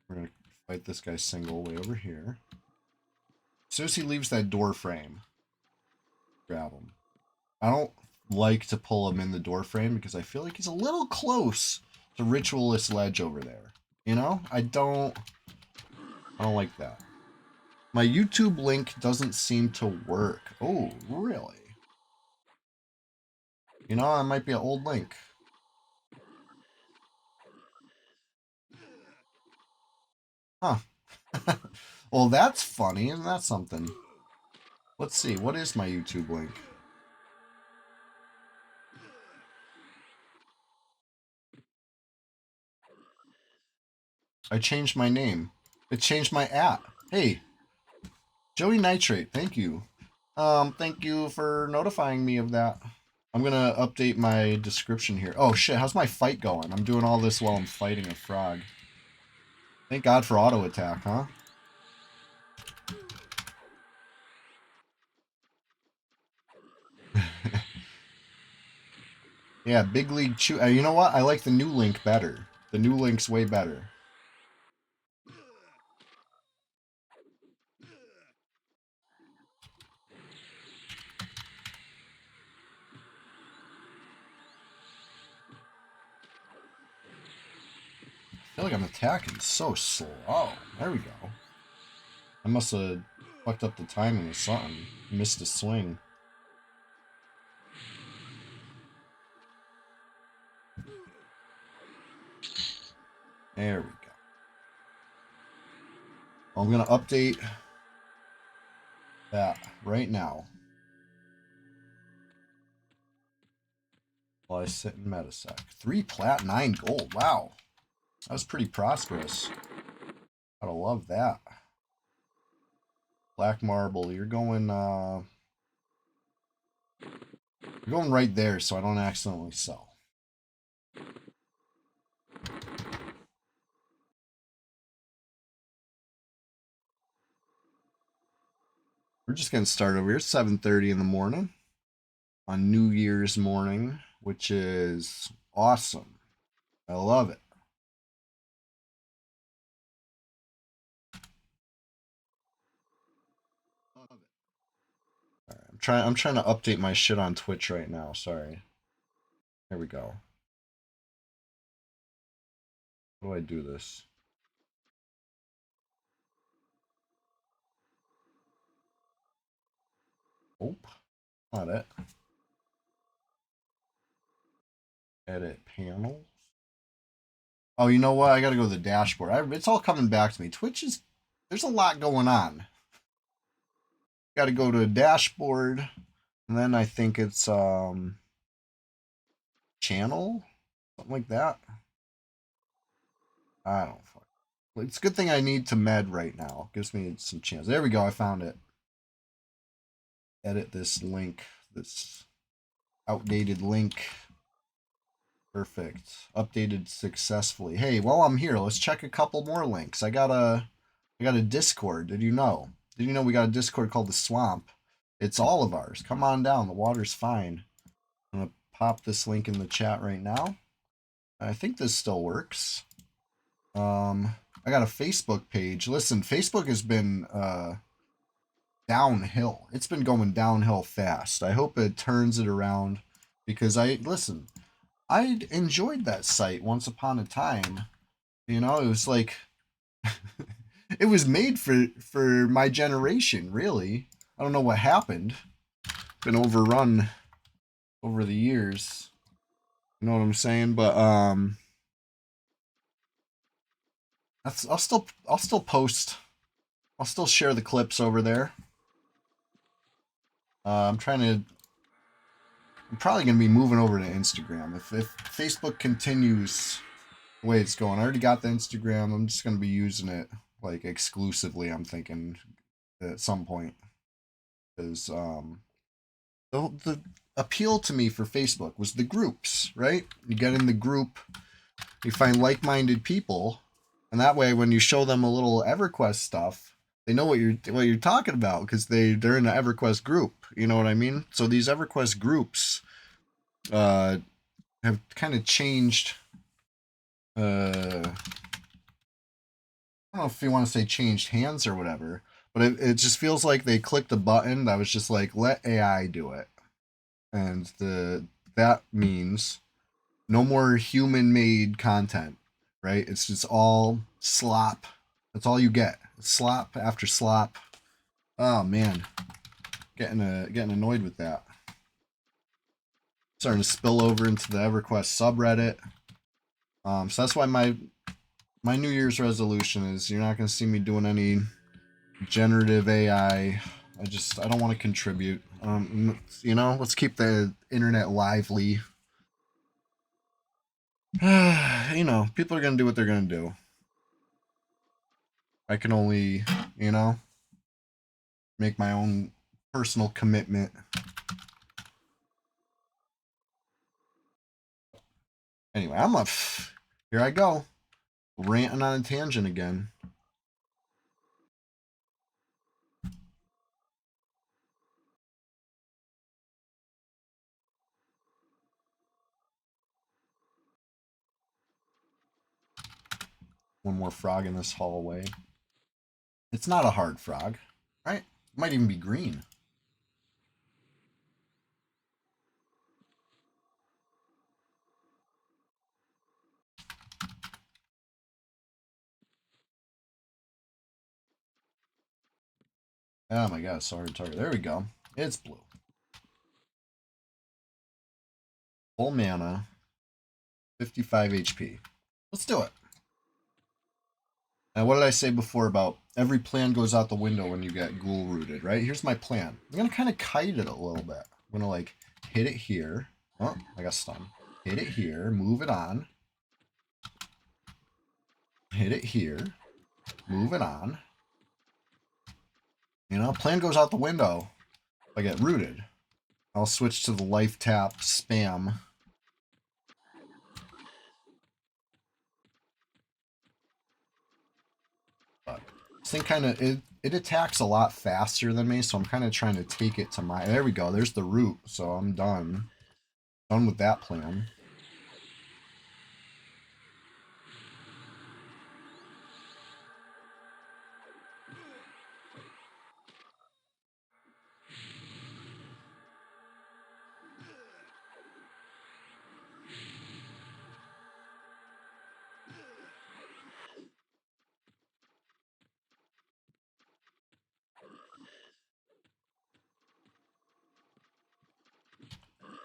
We're going to fight this guy single way over here. As soon as he leaves that door frame, grab him. I don't like to pull him in the door frame because I feel like he's a little close to Ritualist Ledge over there. You know? I don't like that. My YouTube link doesn't seem to work. Oh, really? You know, that might be an old link. Huh. Well, that's funny. Isn't that something? Let's see. What is my YouTube link? I changed my name. It changed my app. Hey, Joey Nitrate, thank you. Thank you for notifying me of that. I'm gonna update my description here. Oh shit, how's my fight going? I'm doing all this while I'm fighting a frog. Thank God for auto attack, huh? Yeah, Big League Chew. You know what? I like the new link better. The new link's way better. I feel like I'm attacking so slow. There we go. I must have fucked up the timing or something. Missed a swing. There we go. I'm going to update that right now. While I sit in Metasec. 3 plat, 9 gold. Wow. That was pretty prosperous. Gotta love that. Black marble. You're going right there so I don't accidentally sell. We're just getting started over here. It's 7:30 in the morning on New Year's morning, which is awesome. I love it. All right, I'm trying to update my shit on Twitch right now. Sorry. Here we go. How do I do this? Oh, not it. Edit panels. Oh, you know what? I gotta go to the dashboard. It's all coming back to me. Twitch is... There's a lot going on. Gotta go to a dashboard. And then I think it's... channel? Something like that. I don't fuck. It's a good thing I need to med right now. Gives me some chance. There we go. I found it. Edit this link. This outdated link. Perfect. Updated successfully. Hey, while I'm here, let's check a couple more links. I got a Discord. Did you know? Did you know we got a Discord called The Swamp? It's all of ours. Come on down. The water's fine. I'm going to pop this link in the chat right now. I think this still works. I got a Facebook page. Listen, Facebook has been downhill. It's been going downhill fast. I hope it turns it around because I enjoyed that site once upon a time. You know, it was like it was made for my generation, really. I don't know what happened. Been overrun over the years. You know what I'm saying? But I'll still post. I'll still share the clips over there. I'm probably gonna be moving over to Instagram if Facebook continues the way it's going. I already got the Instagram. I'm just gonna be using it like exclusively. I'm thinking at some point because the appeal to me for Facebook was the groups, right? You get in the group, you find like-minded people, and that way when you show them a little EverQuest stuff, they know what you're talking about because they're in an EverQuest group. You know what I mean? So these EverQuest groups have kind of changed. I don't know if you want to say changed hands or whatever, but it just feels like they clicked a button that was just like let AI do it, and that means no more human-made content, right? It's just all slop. That's all you get. Slop after slop. Oh man, getting annoyed with that. Starting to spill over into the EverQuest subreddit. So that's why my New Year's resolution is you're not going to see me doing any generative AI I don't want to contribute. You know, let's keep the internet lively. You know, people are gonna do what they're gonna do. I can only, you know, make my own personal commitment. Anyway, here I go, ranting on a tangent again. One more frog in this hallway. It's not a hard frog, right? It might even be green. Oh my god, so hard to target. There we go. It's blue. Full mana, 55 HP. Let's do it. Now, what did I say before about every plan goes out the window when you get ghoul rooted, right? Here's my plan. I'm going to kind of kite it a little bit. I'm going to, like, hit it here. Oh, I got stunned. Hit it here. Move it on. Hit it here. Move it on. You know, plan goes out the window if I get rooted. I'll switch to the life tap spam. But this thing kind of, it attacks a lot faster than me, so I'm kind of trying to take it to my, there we go, there's the root, so I'm done. Done with that plan.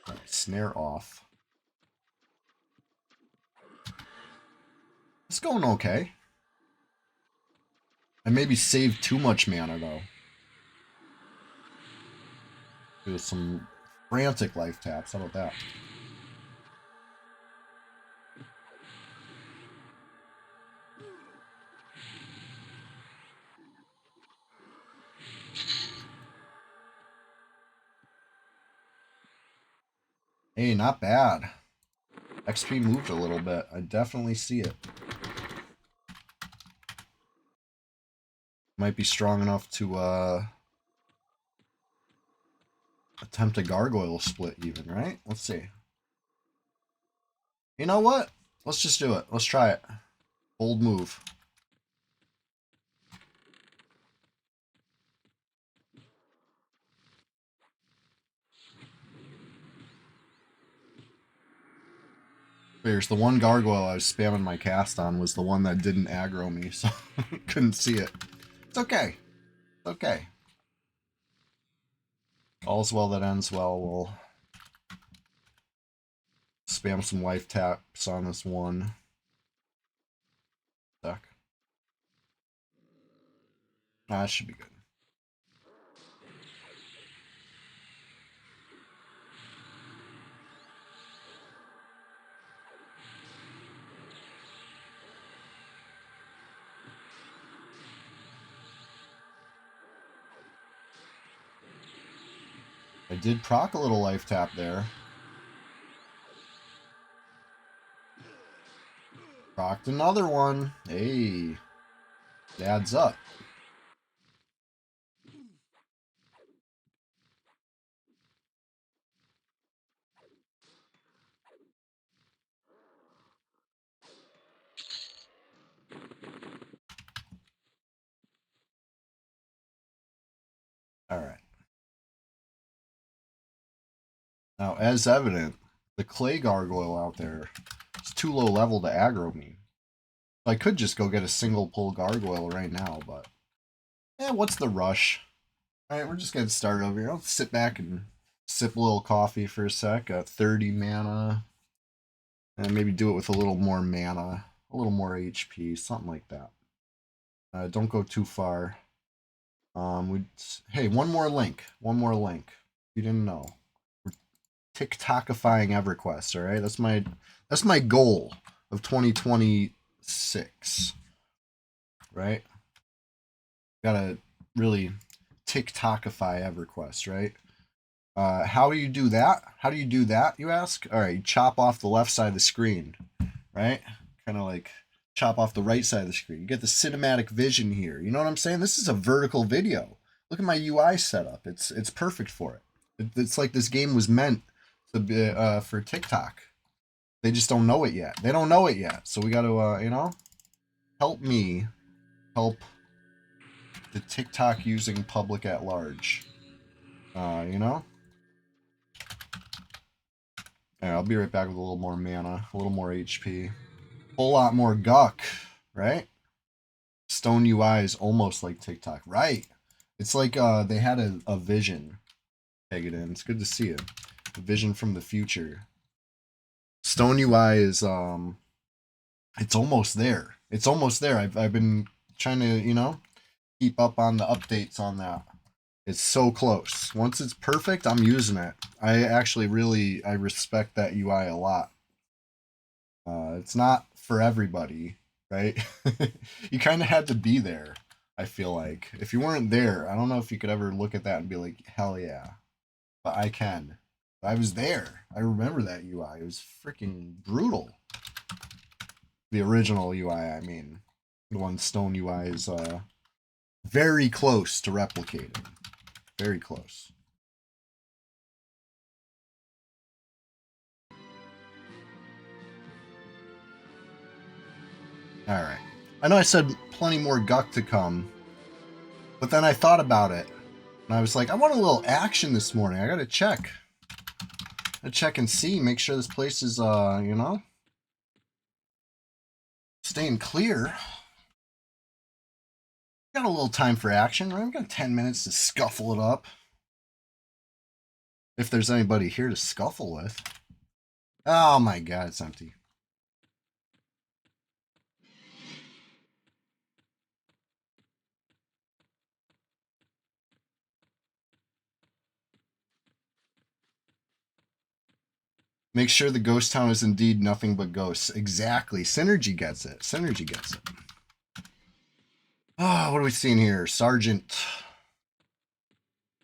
Right, snare off. It's going okay. I maybe saved too much mana, though. Do some frantic life taps. How about that? Hey, not bad. XP moved a little bit. I definitely see it. Might be strong enough to attempt a gargoyle split even, right? Let's see. You know what? Let's just do it. Let's try it. Bold move. There's the one gargoyle I was spamming my cast on was the one that didn't aggro me, so couldn't see it. It's okay. It's okay. All's well that ends well. We'll spam some life taps on this one. Deck. That should be good. I did proc a little life tap there. Procced another one. Hey. It adds up. Alright. Now, as evident, the clay gargoyle out there is too low level to aggro me. I could just go get a single pull gargoyle right now, but what's the rush? Alright, we're just getting started over here. I'll sit back and sip a little coffee for a sec. 30 mana. And maybe do it with a little more mana, a little more HP, something like that. Don't go too far. Hey, one more link. One more link. You didn't know. We're TikTokifying EverQuest, all right? That's my goal of 2026. Right? Gotta really TikTokify EverQuest, right? How do you do that? How do you do that, you ask? All right, you chop off the left side of the screen, right? Kind of like chop off the right side of the screen. You get the cinematic vision here. You know what I'm saying? This is a vertical video. Look at my UI setup. It's perfect for it. It's like this game was meant to be for TikTok. They just don't know it yet. They don't know it yet. So we got to, help me help the TikTok using public at large. You know? Yeah, I'll be right back with a little more mana, a little more HP. Whole lot more guck, right? Stone UI is almost like TikTok. Right. It's like they had a vision. Peg it in. It's good to see it. A vision from the future. Stone UI is it's almost there. It's almost there. I've been trying to, keep up on the updates on that. It's so close. Once it's perfect, I'm using it. I actually I respect that UI a lot. It's not for everybody, right? You kind of had to be there, I feel like. If you weren't there, I don't know if you could ever look at that and be like, hell yeah. But I can. I was there. I remember that UI. It was freaking brutal. The original UI, I mean. The one Stone UI is very close to replicating. Very close. Alright. I know I said plenty more guck to come, but then I thought about it, and I was like, I want a little action this morning. I gotta check. Check and see, make sure this place is, staying clear. Got a little time for action, right? We've got 10 minutes to scuffle it up. If there's anybody here to scuffle with. Oh my god, it's empty. Make sure the ghost town is indeed nothing but ghosts. Exactly. Synergy gets it. Synergy gets it. Oh, what are we seeing here? Sergeant.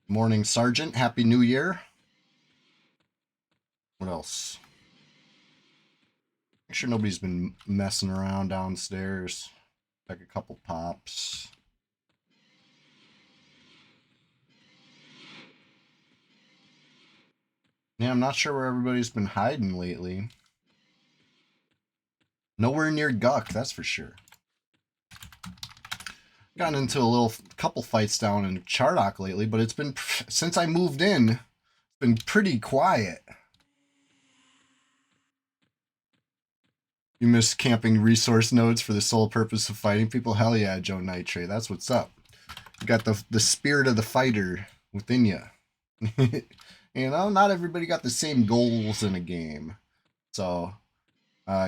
Morning, Sergeant. Happy New Year. What else? Make sure nobody's been messing around downstairs. Take a couple pops. Yeah, I'm not sure where everybody's been hiding lately. Nowhere near Guck, that's for sure. Gotten into a couple fights down in Chardock lately, but it's been, since I moved in, it's been pretty quiet. You miss camping resource nodes for the sole purpose of fighting people? Hell yeah, Joe Nitrate. That's what's up. You got the spirit of the fighter within you. You know, not everybody got the same goals in a game. So,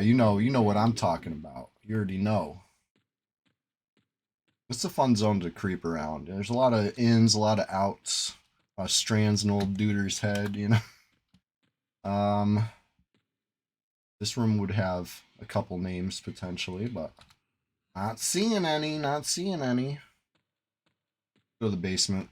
you know what I'm talking about. You already know. It's a fun zone to creep around. There's a lot of ins, a lot of outs. Strands in old Duder's head, you know. This room would have a couple names potentially, but not seeing any, not seeing any. Go to the basement.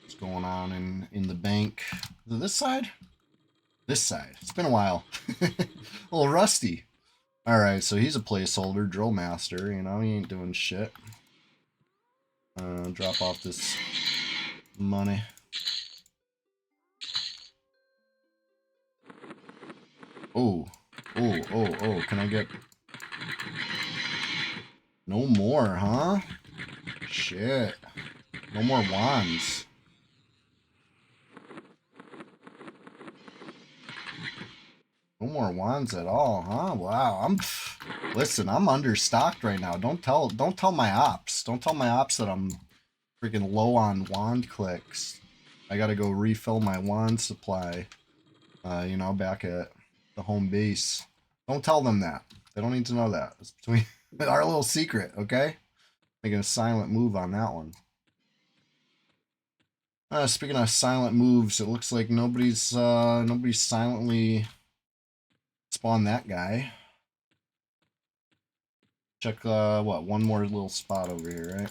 What's going on in the bank? Is it this side? This side. It's been a while. A little rusty. Alright, so he's a placeholder, drill master, you know, he ain't doing shit. Drop off this money. Oh, can I get... No more, huh? Shit. No more wands. No more wands at all, huh? Wow, listen, I'm understocked right now. Don't tell my ops. Don't tell my ops that I'm freaking low on wand clicks. I gotta go refill my wand supply. You know, back at the home base. Don't tell them that. They don't need to know that. It's between our little secret, okay? Making a silent move on that one. Speaking of silent moves, it looks like nobody's silently spawned that guy. Check what, one more little spot over here, right?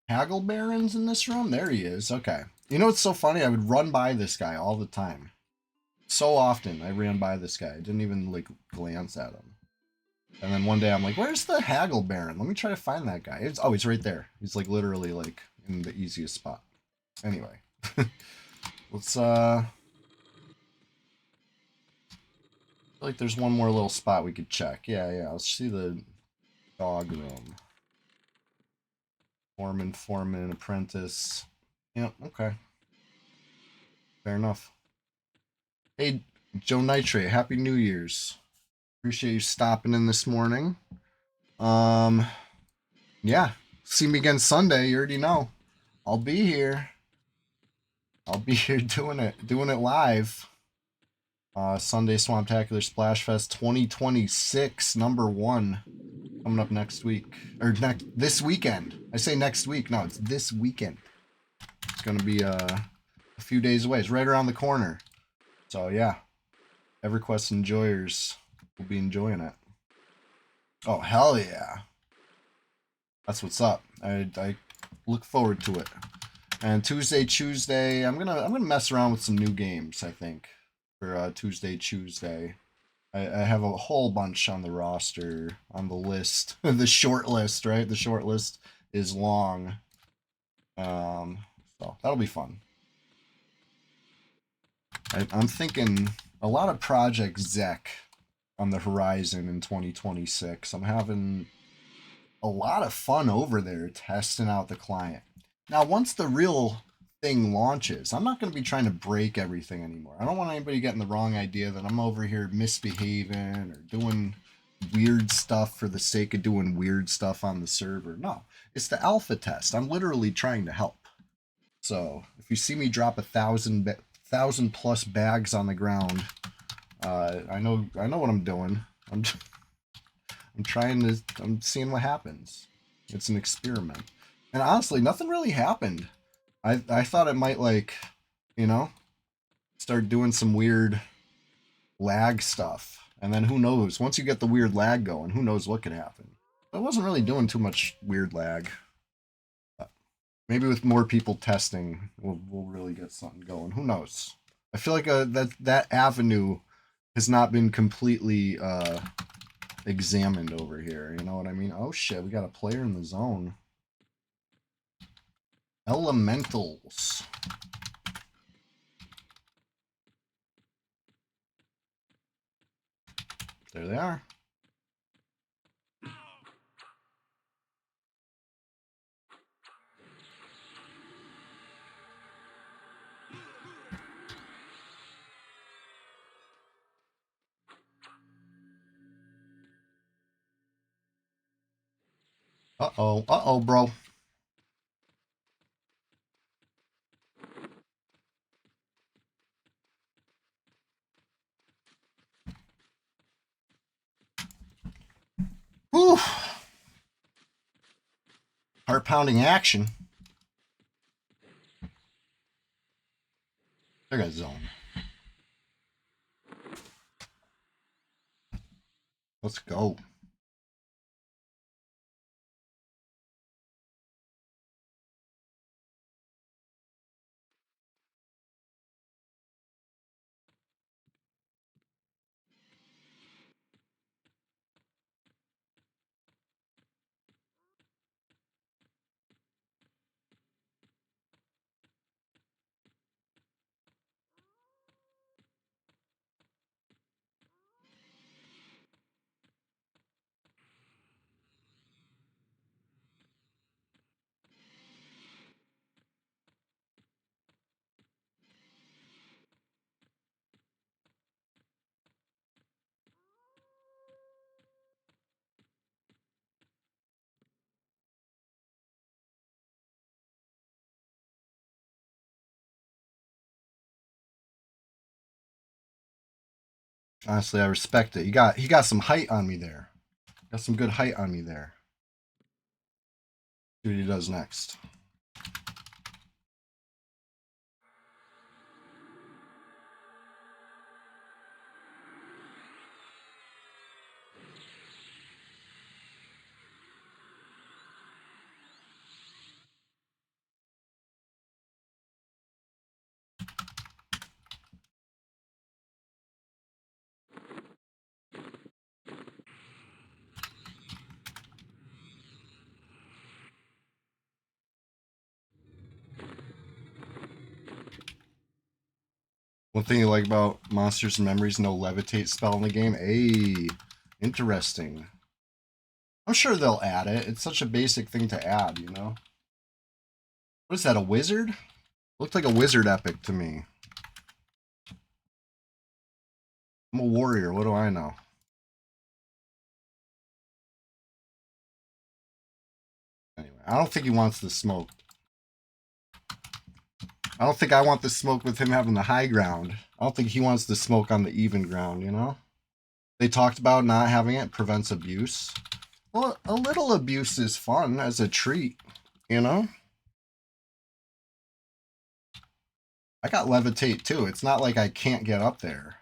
Haggle Baron's in this room? There he is. Okay. You know what's so funny? I would run by this guy all the time. So often I ran by this guy. I didn't even like glance at him. And then one day I'm like, where's the Haggle Baron? Let me try to find that guy. He's right there. He's like literally like in the easiest spot. Anyway. Let's I feel like there's one more little spot we could check. Yeah. Let's see the dog room. Foreman, apprentice. Yep, okay. Fair enough. Hey, Joe Nitrate, Happy New Year's. Appreciate you stopping in this morning. Yeah. See me again Sunday, you already know. I'll be here. I'll be here doing it live. Sunday Swamptacular Splash Fest 2026, #1. Coming up next week. Or this weekend. I say next week. No, it's this weekend. It's gonna be a few days away. It's right around the corner. So yeah. EverQuest enjoyers will be enjoying it. Oh hell yeah. That's what's up. I look forward to it. And Tuesday, I'm gonna mess around with some new games, I think, for Tuesday. I have a whole bunch on the roster, on the list. The short list, right? The short list is long. So that'll be fun. I'm thinking a lot of Project Zek on the horizon in 2026. I'm having a lot of fun over there testing out the client. Now, once the real thing launches, I'm not going to be trying to break everything anymore. I don't want anybody getting the wrong idea that I'm over here misbehaving or doing weird stuff for the sake of doing weird stuff on the server. No, it's the alpha test. I'm literally trying to help. So if you see me drop 1,000 plus bags on the ground, I know what I'm doing. I'm seeing what happens. It's an experiment. And honestly, nothing really happened. I thought it might, like, you know, start doing some weird lag stuff. And then who knows? Once you get the weird lag going, who knows what could happen. I wasn't really doing too much weird lag. But maybe with more people testing, we'll really get something going. Who knows? I feel like that avenue has not been completely examined over here. You know what I mean? Oh shit, we got a player in the zone. Elementals. There they are. Uh-oh, bro. Whew. Heart-pounding action. They got zone. Let's go. Honestly, I respect it. He got some height on me there. Got some good height on me there. See what he does next. One thing you like about Monsters and Memories, no levitate spell in the game. Hey, interesting. I'm sure they'll add it. It's such a basic thing to add, you know? What is that, a wizard? Looked like a wizard epic to me. I'm a warrior. What do I know? Anyway, I don't think he wants the smoke. I don't think I want the smoke with him having the high ground. I don't think he wants the smoke on the even ground, you know? They talked about not having it prevents abuse. Well, a little abuse is fun as a treat, you know? I got levitate too. It's not like I can't get up there.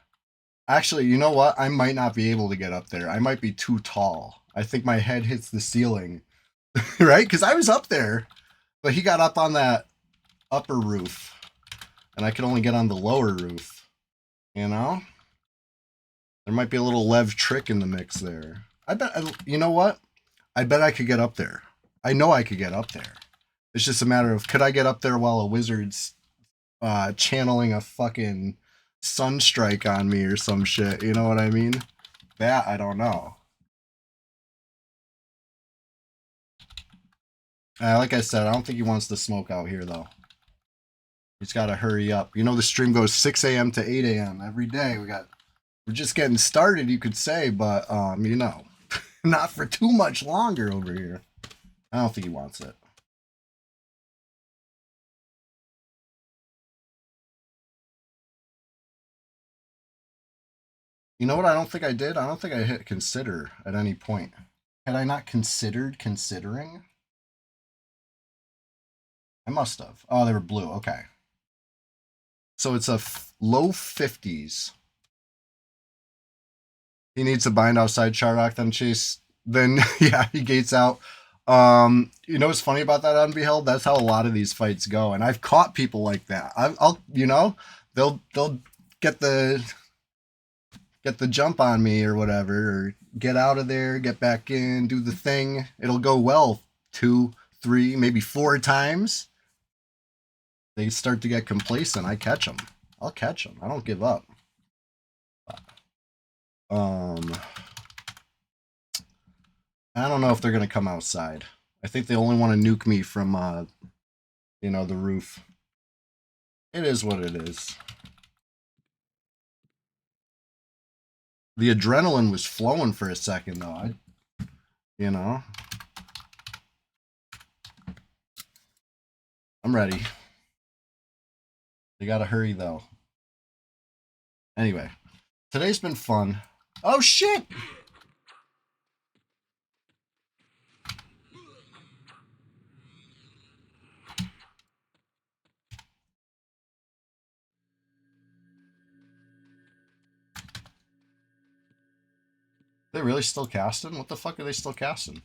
Actually, you know what? I might not be able to get up there. I might be too tall. I think my head hits the ceiling. Right? Because I was up there, but he got up on that upper roof, and I could only get on the lower roof. You know? There might be a little Lev trick in the mix there. I bet, you know what? I bet I could get up there. I know I could get up there. It's just a matter of could I get up there while a wizard's channeling a fucking sunstrike on me or some shit. You know what I mean? That I don't know. Like I said, I don't think he wants the smoke out here though. He's got to hurry up. You know the stream goes 6 a.m. to 8 a.m. every day. We're just getting started, you could say, but you know, not for too much longer over here. I don't think he wants it. You know what I don't think I did? I don't think I hit consider at any point. Had I not considered considering? I must have. Oh, they were blue. Okay. So it's a low 50s. He needs to bind outside Charrock, then chase. Then, yeah, he gates out. You know what's funny about that Unbeheld? That's how a lot of these fights go. And I've caught people like that. I'll you know, they'll get the jump on me or whatever, or get out of there, get back in, do the thing. It'll go well 2, 3, maybe 4 times. They start to get complacent. I catch them. I'll catch them. I don't give up. I don't know if they're gonna come outside. I think they only want to nuke me from you know, the roof. It is what it is. The adrenaline was flowing for a second though. You know. I'm ready. They gotta hurry though. Anyway, today's been fun. Oh shit! They really still casting? What the fuck are they still casting?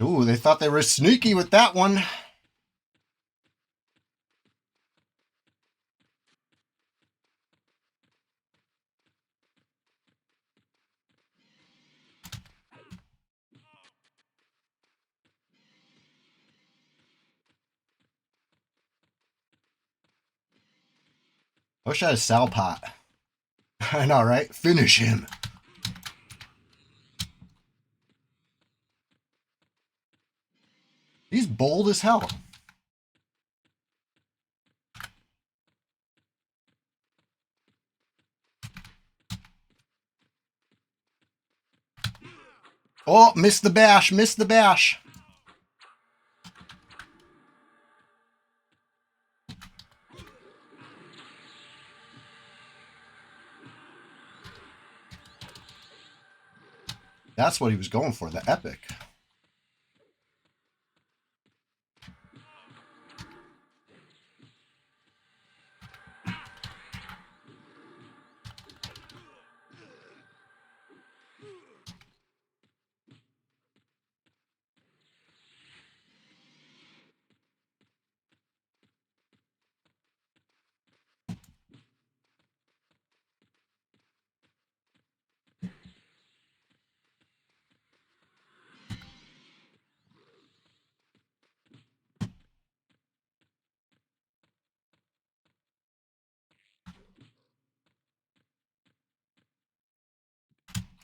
Ooh, they thought they were sneaky with that one. I wish I had a Sal pot. I know, right? Finish him. He's bold as hell. Oh, missed the bash, missed the bash. That's what he was going for, the epic.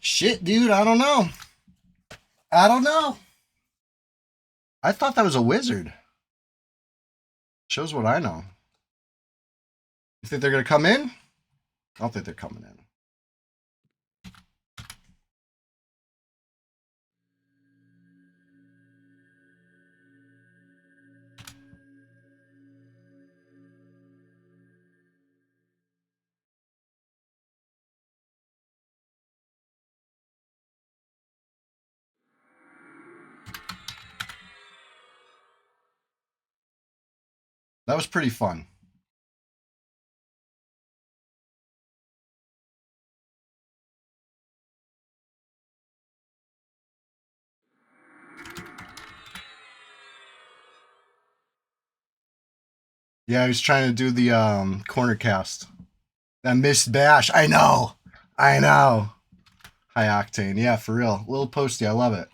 Shit, dude, I don't know. I don't know. I thought that was a wizard. Shows what I know. You think they're going to come in? I don't think they're coming in. That was pretty fun. Yeah, I was trying to do the corner cast. That missed bash. I know. I know. High octane. Yeah, for real. Little posty. I love it.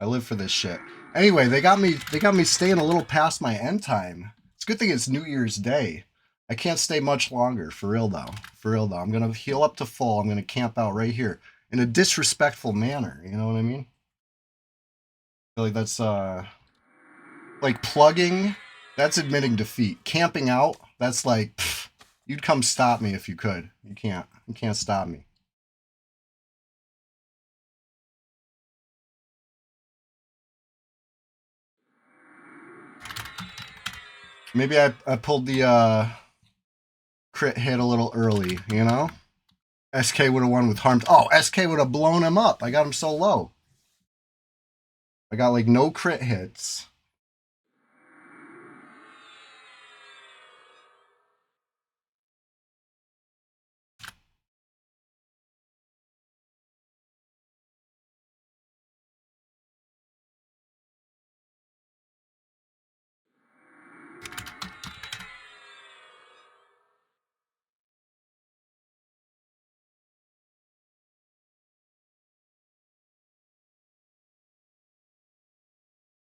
I live for this shit. Anyway, they got me staying a little past my end time. It's a good thing it's New Year's Day. I can't stay much longer. For real though. For real though. I'm gonna heal up to full. I'm gonna camp out right here in a disrespectful manner. You know what I mean? I feel like that's like plugging. That's admitting defeat. Camping out. That's like pff, you'd come stop me if you could. You can't. You can't stop me. Maybe I pulled the crit hit a little early, you know? SK would have won with harmed. Oh, SK would have blown him up. I got him so low. I got like no crit hits.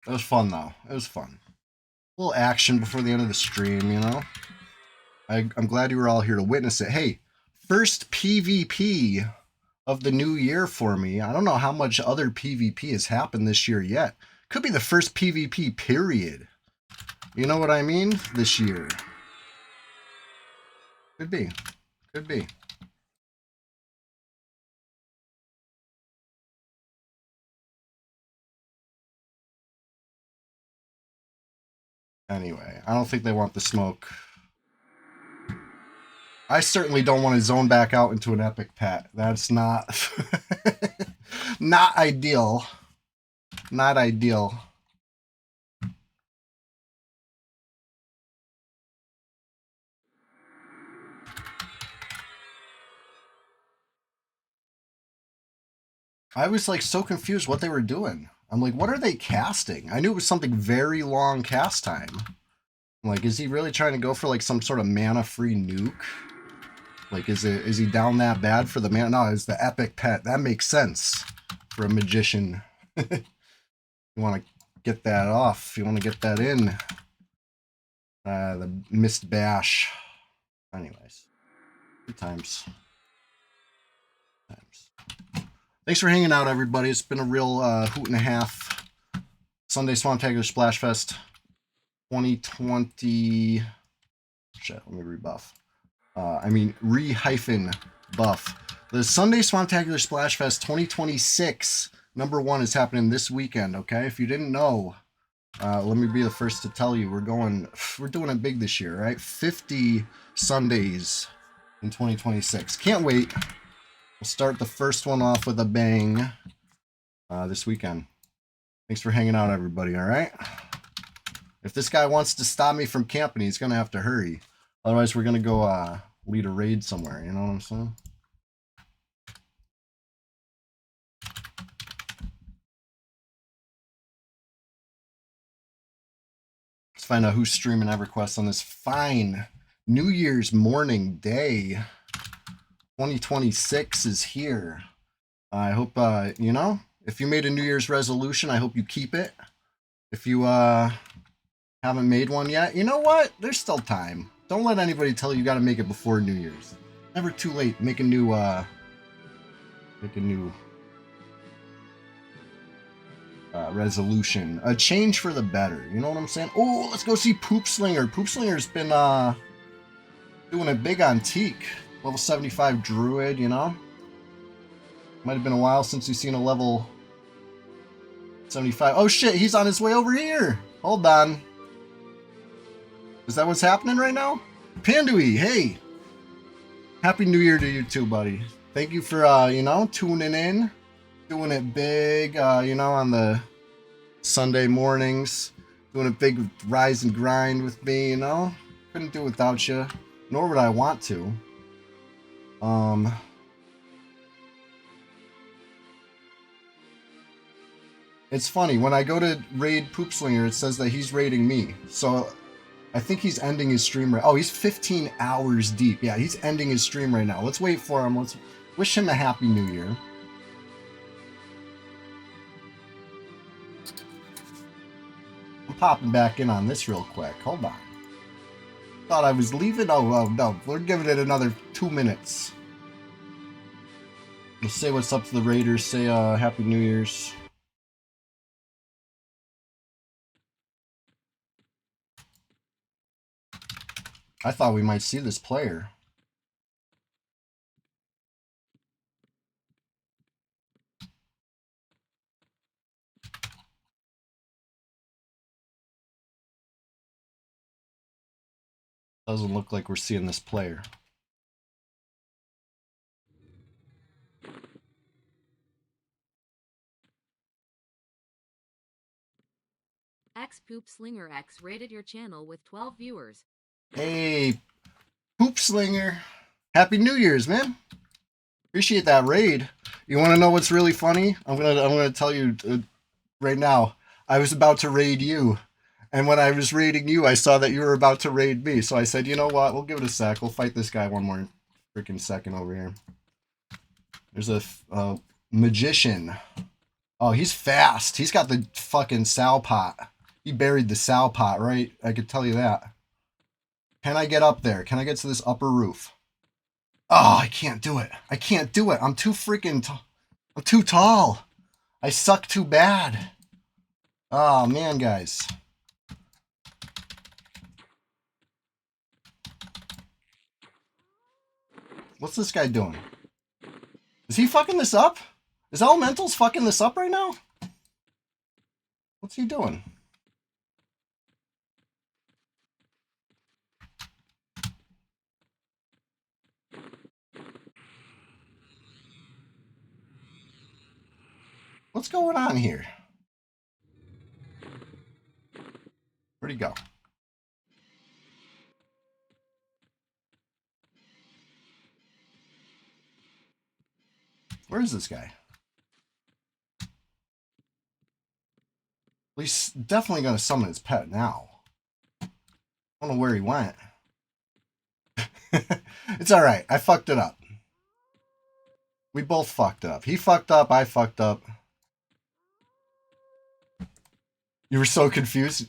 It was fun though. It was fun. A little action before the end of the stream, you know? I'm glad you were all here to witness it. Hey, first PvP of the new year for me. I don't know how much other PvP has happened this year yet. Could be the first PvP period. You know what I mean? This year. Could be. Could be. Anyway, I don't think they want the smoke. I certainly don't want to zone back out into an epic pet. That's not not ideal. Not ideal. I was like so confused what they were doing. I'm like, what are they casting? I knew it was something very long cast time. I'm like, is he really trying to go for like some sort of mana free nuke? Like, is he down that bad for the mana? No, it's the epic pet. That makes sense for a magician. You want to get that off. You want to get that in. The missed bash. Anyways. Good times. Thanks for hanging out, everybody. It's been a real hoot and a half. Sunday Swamptacular Splash Fest 2020. Shit, let me rebuff. Re-buff. The Sunday Swamptacular Splash Fest 2026 #1 is happening this weekend, okay? If you didn't know, let me be the first to tell you, we're doing it big this year, right? 50 Sundays in 2026. Can't wait. We'll start the first one off with a bang this weekend. Thanks for hanging out, everybody, all right? If this guy wants to stop me from camping, he's going to have to hurry. Otherwise, we're going to go lead a raid somewhere, you know what I'm saying? Let's find out who's streaming EverQuest on this fine New Year's morning day. 2026 is here. I hope, you know, if you made a New Year's resolution, I hope you keep it. If you haven't made one yet, you know what? There's still time. Don't let anybody tell you got to make it before New Year's. Never too late. Make a new resolution. A change for the better. You know what I'm saying? Oh, let's go see Poop Slinger. Poop Slinger's been doing it big on Teak. Level 75 Druid, you know? Might have been a while since we've seen a level 75. Oh shit, he's on his way over here. Hold on. Is that what's happening right now? Pandui, hey. Happy New Year to you too, buddy. Thank you for, you know, tuning in. Doing it big, you know, on the Sunday mornings. Doing a big rise and grind with me, you know? Couldn't do it without you. Nor would I want to. It's funny, when I go to raid Poop Slinger, it says that he's raiding me. So I think he's ending his stream right. Oh, he's 15 hours deep. Yeah, he's ending his stream right now. Let's wait for him. Let's wish him a happy New Year. I'm popping back in on this real quick. Hold on. Thought I was leaving. Oh, no. We're giving it another 2 minutes. We'll say what's up to the Raiders. Say Happy New Year's. I thought we might see this player. Doesn't look like we're seeing this player. X Poop Slinger X rated your channel with 12 viewers. Hey, Poop Slinger. Happy New Year's, man. Appreciate that raid. You want to know what's really funny? I'm gonna tell you right now. I was about to raid you, and when I was raiding you, I saw that you were about to raid me. So I said, you know what? We'll give it a sec. We'll fight this guy one more freaking second over here. There's a magician. Oh, he's fast. He's got the fucking sow pot. He buried the sow pot, right? I could tell you that. Can I get up there? Can I get to this upper roof? Oh, I can't do it. I can't do it. I'm too freaking I'm too tall. I suck too bad. Oh, man, guys. What's this guy doing? Is he fucking this up? Is Elemental's fucking this up right now? What's he doing? What's going on here? Where'd he go? Where is this guy? Well, he's definitely going to summon his pet now. I don't know where he went. It's alright. I fucked it up. We both fucked up. He fucked up. I fucked up. You were so confused.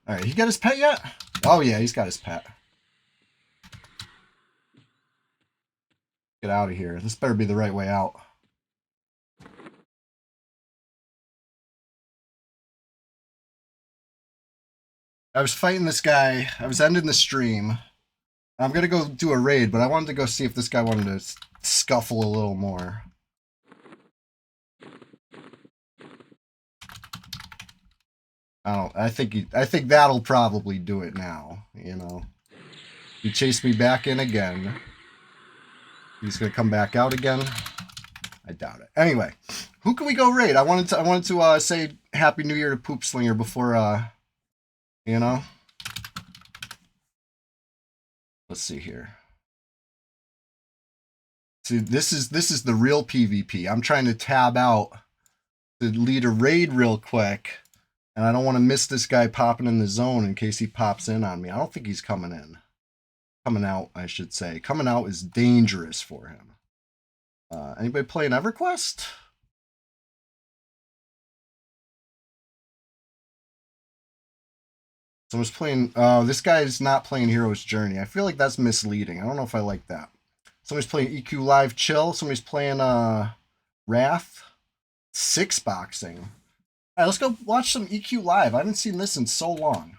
Alright, he got his pet yet? Oh yeah, he's got his pet. Get out of here. This better be the right way out. I was fighting this guy. I was ending the stream. I'm going to go do a raid, but I wanted to go see if this guy wanted to scuffle a little more. I think that'll probably do it now, you know. He chased me back in again. He's going to come back out again. I doubt it. Anyway, who can we go raid? I wanted to say Happy New Year to Poop Slinger before you know. Let's see here. See, this is the real PvP. I'm trying to tab out to lead a raid real quick, and I don't want to miss this guy popping in the zone in case he pops in on me. I don't think he's coming in. Coming out, I should say. Coming out is dangerous for him. Anybody playing EverQuest? Someone's playing... this guy is not playing Hero's Journey. I feel like that's misleading. I don't know if I like that. Somebody's playing EQ Live Chill. Somebody's playing Wrath. 6 boxing. All right, let's go watch some EQ Live. I haven't seen this in so long.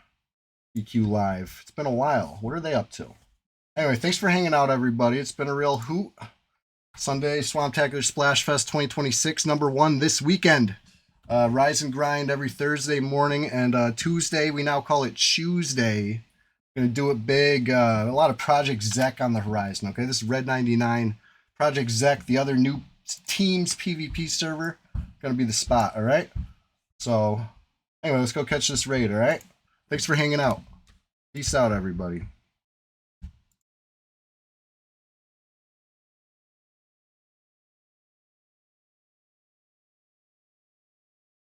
EQ Live. It's been a while. What are they up to? Anyway, thanks for hanging out, everybody. It's been a real hoot. Sunday, Swamptacular Splash Fest 2026, #1 this weekend. Rise and Grind every Thursday morning, and Tuesday, we now call it Tuesday. Gonna do it big. A lot of Project Zek on the horizon, okay? This is Red 99. Project Zek, the other new team's PvP server, gonna be the spot, all right? So, anyway, let's go catch this raid, all right? Thanks for hanging out. Peace out, everybody.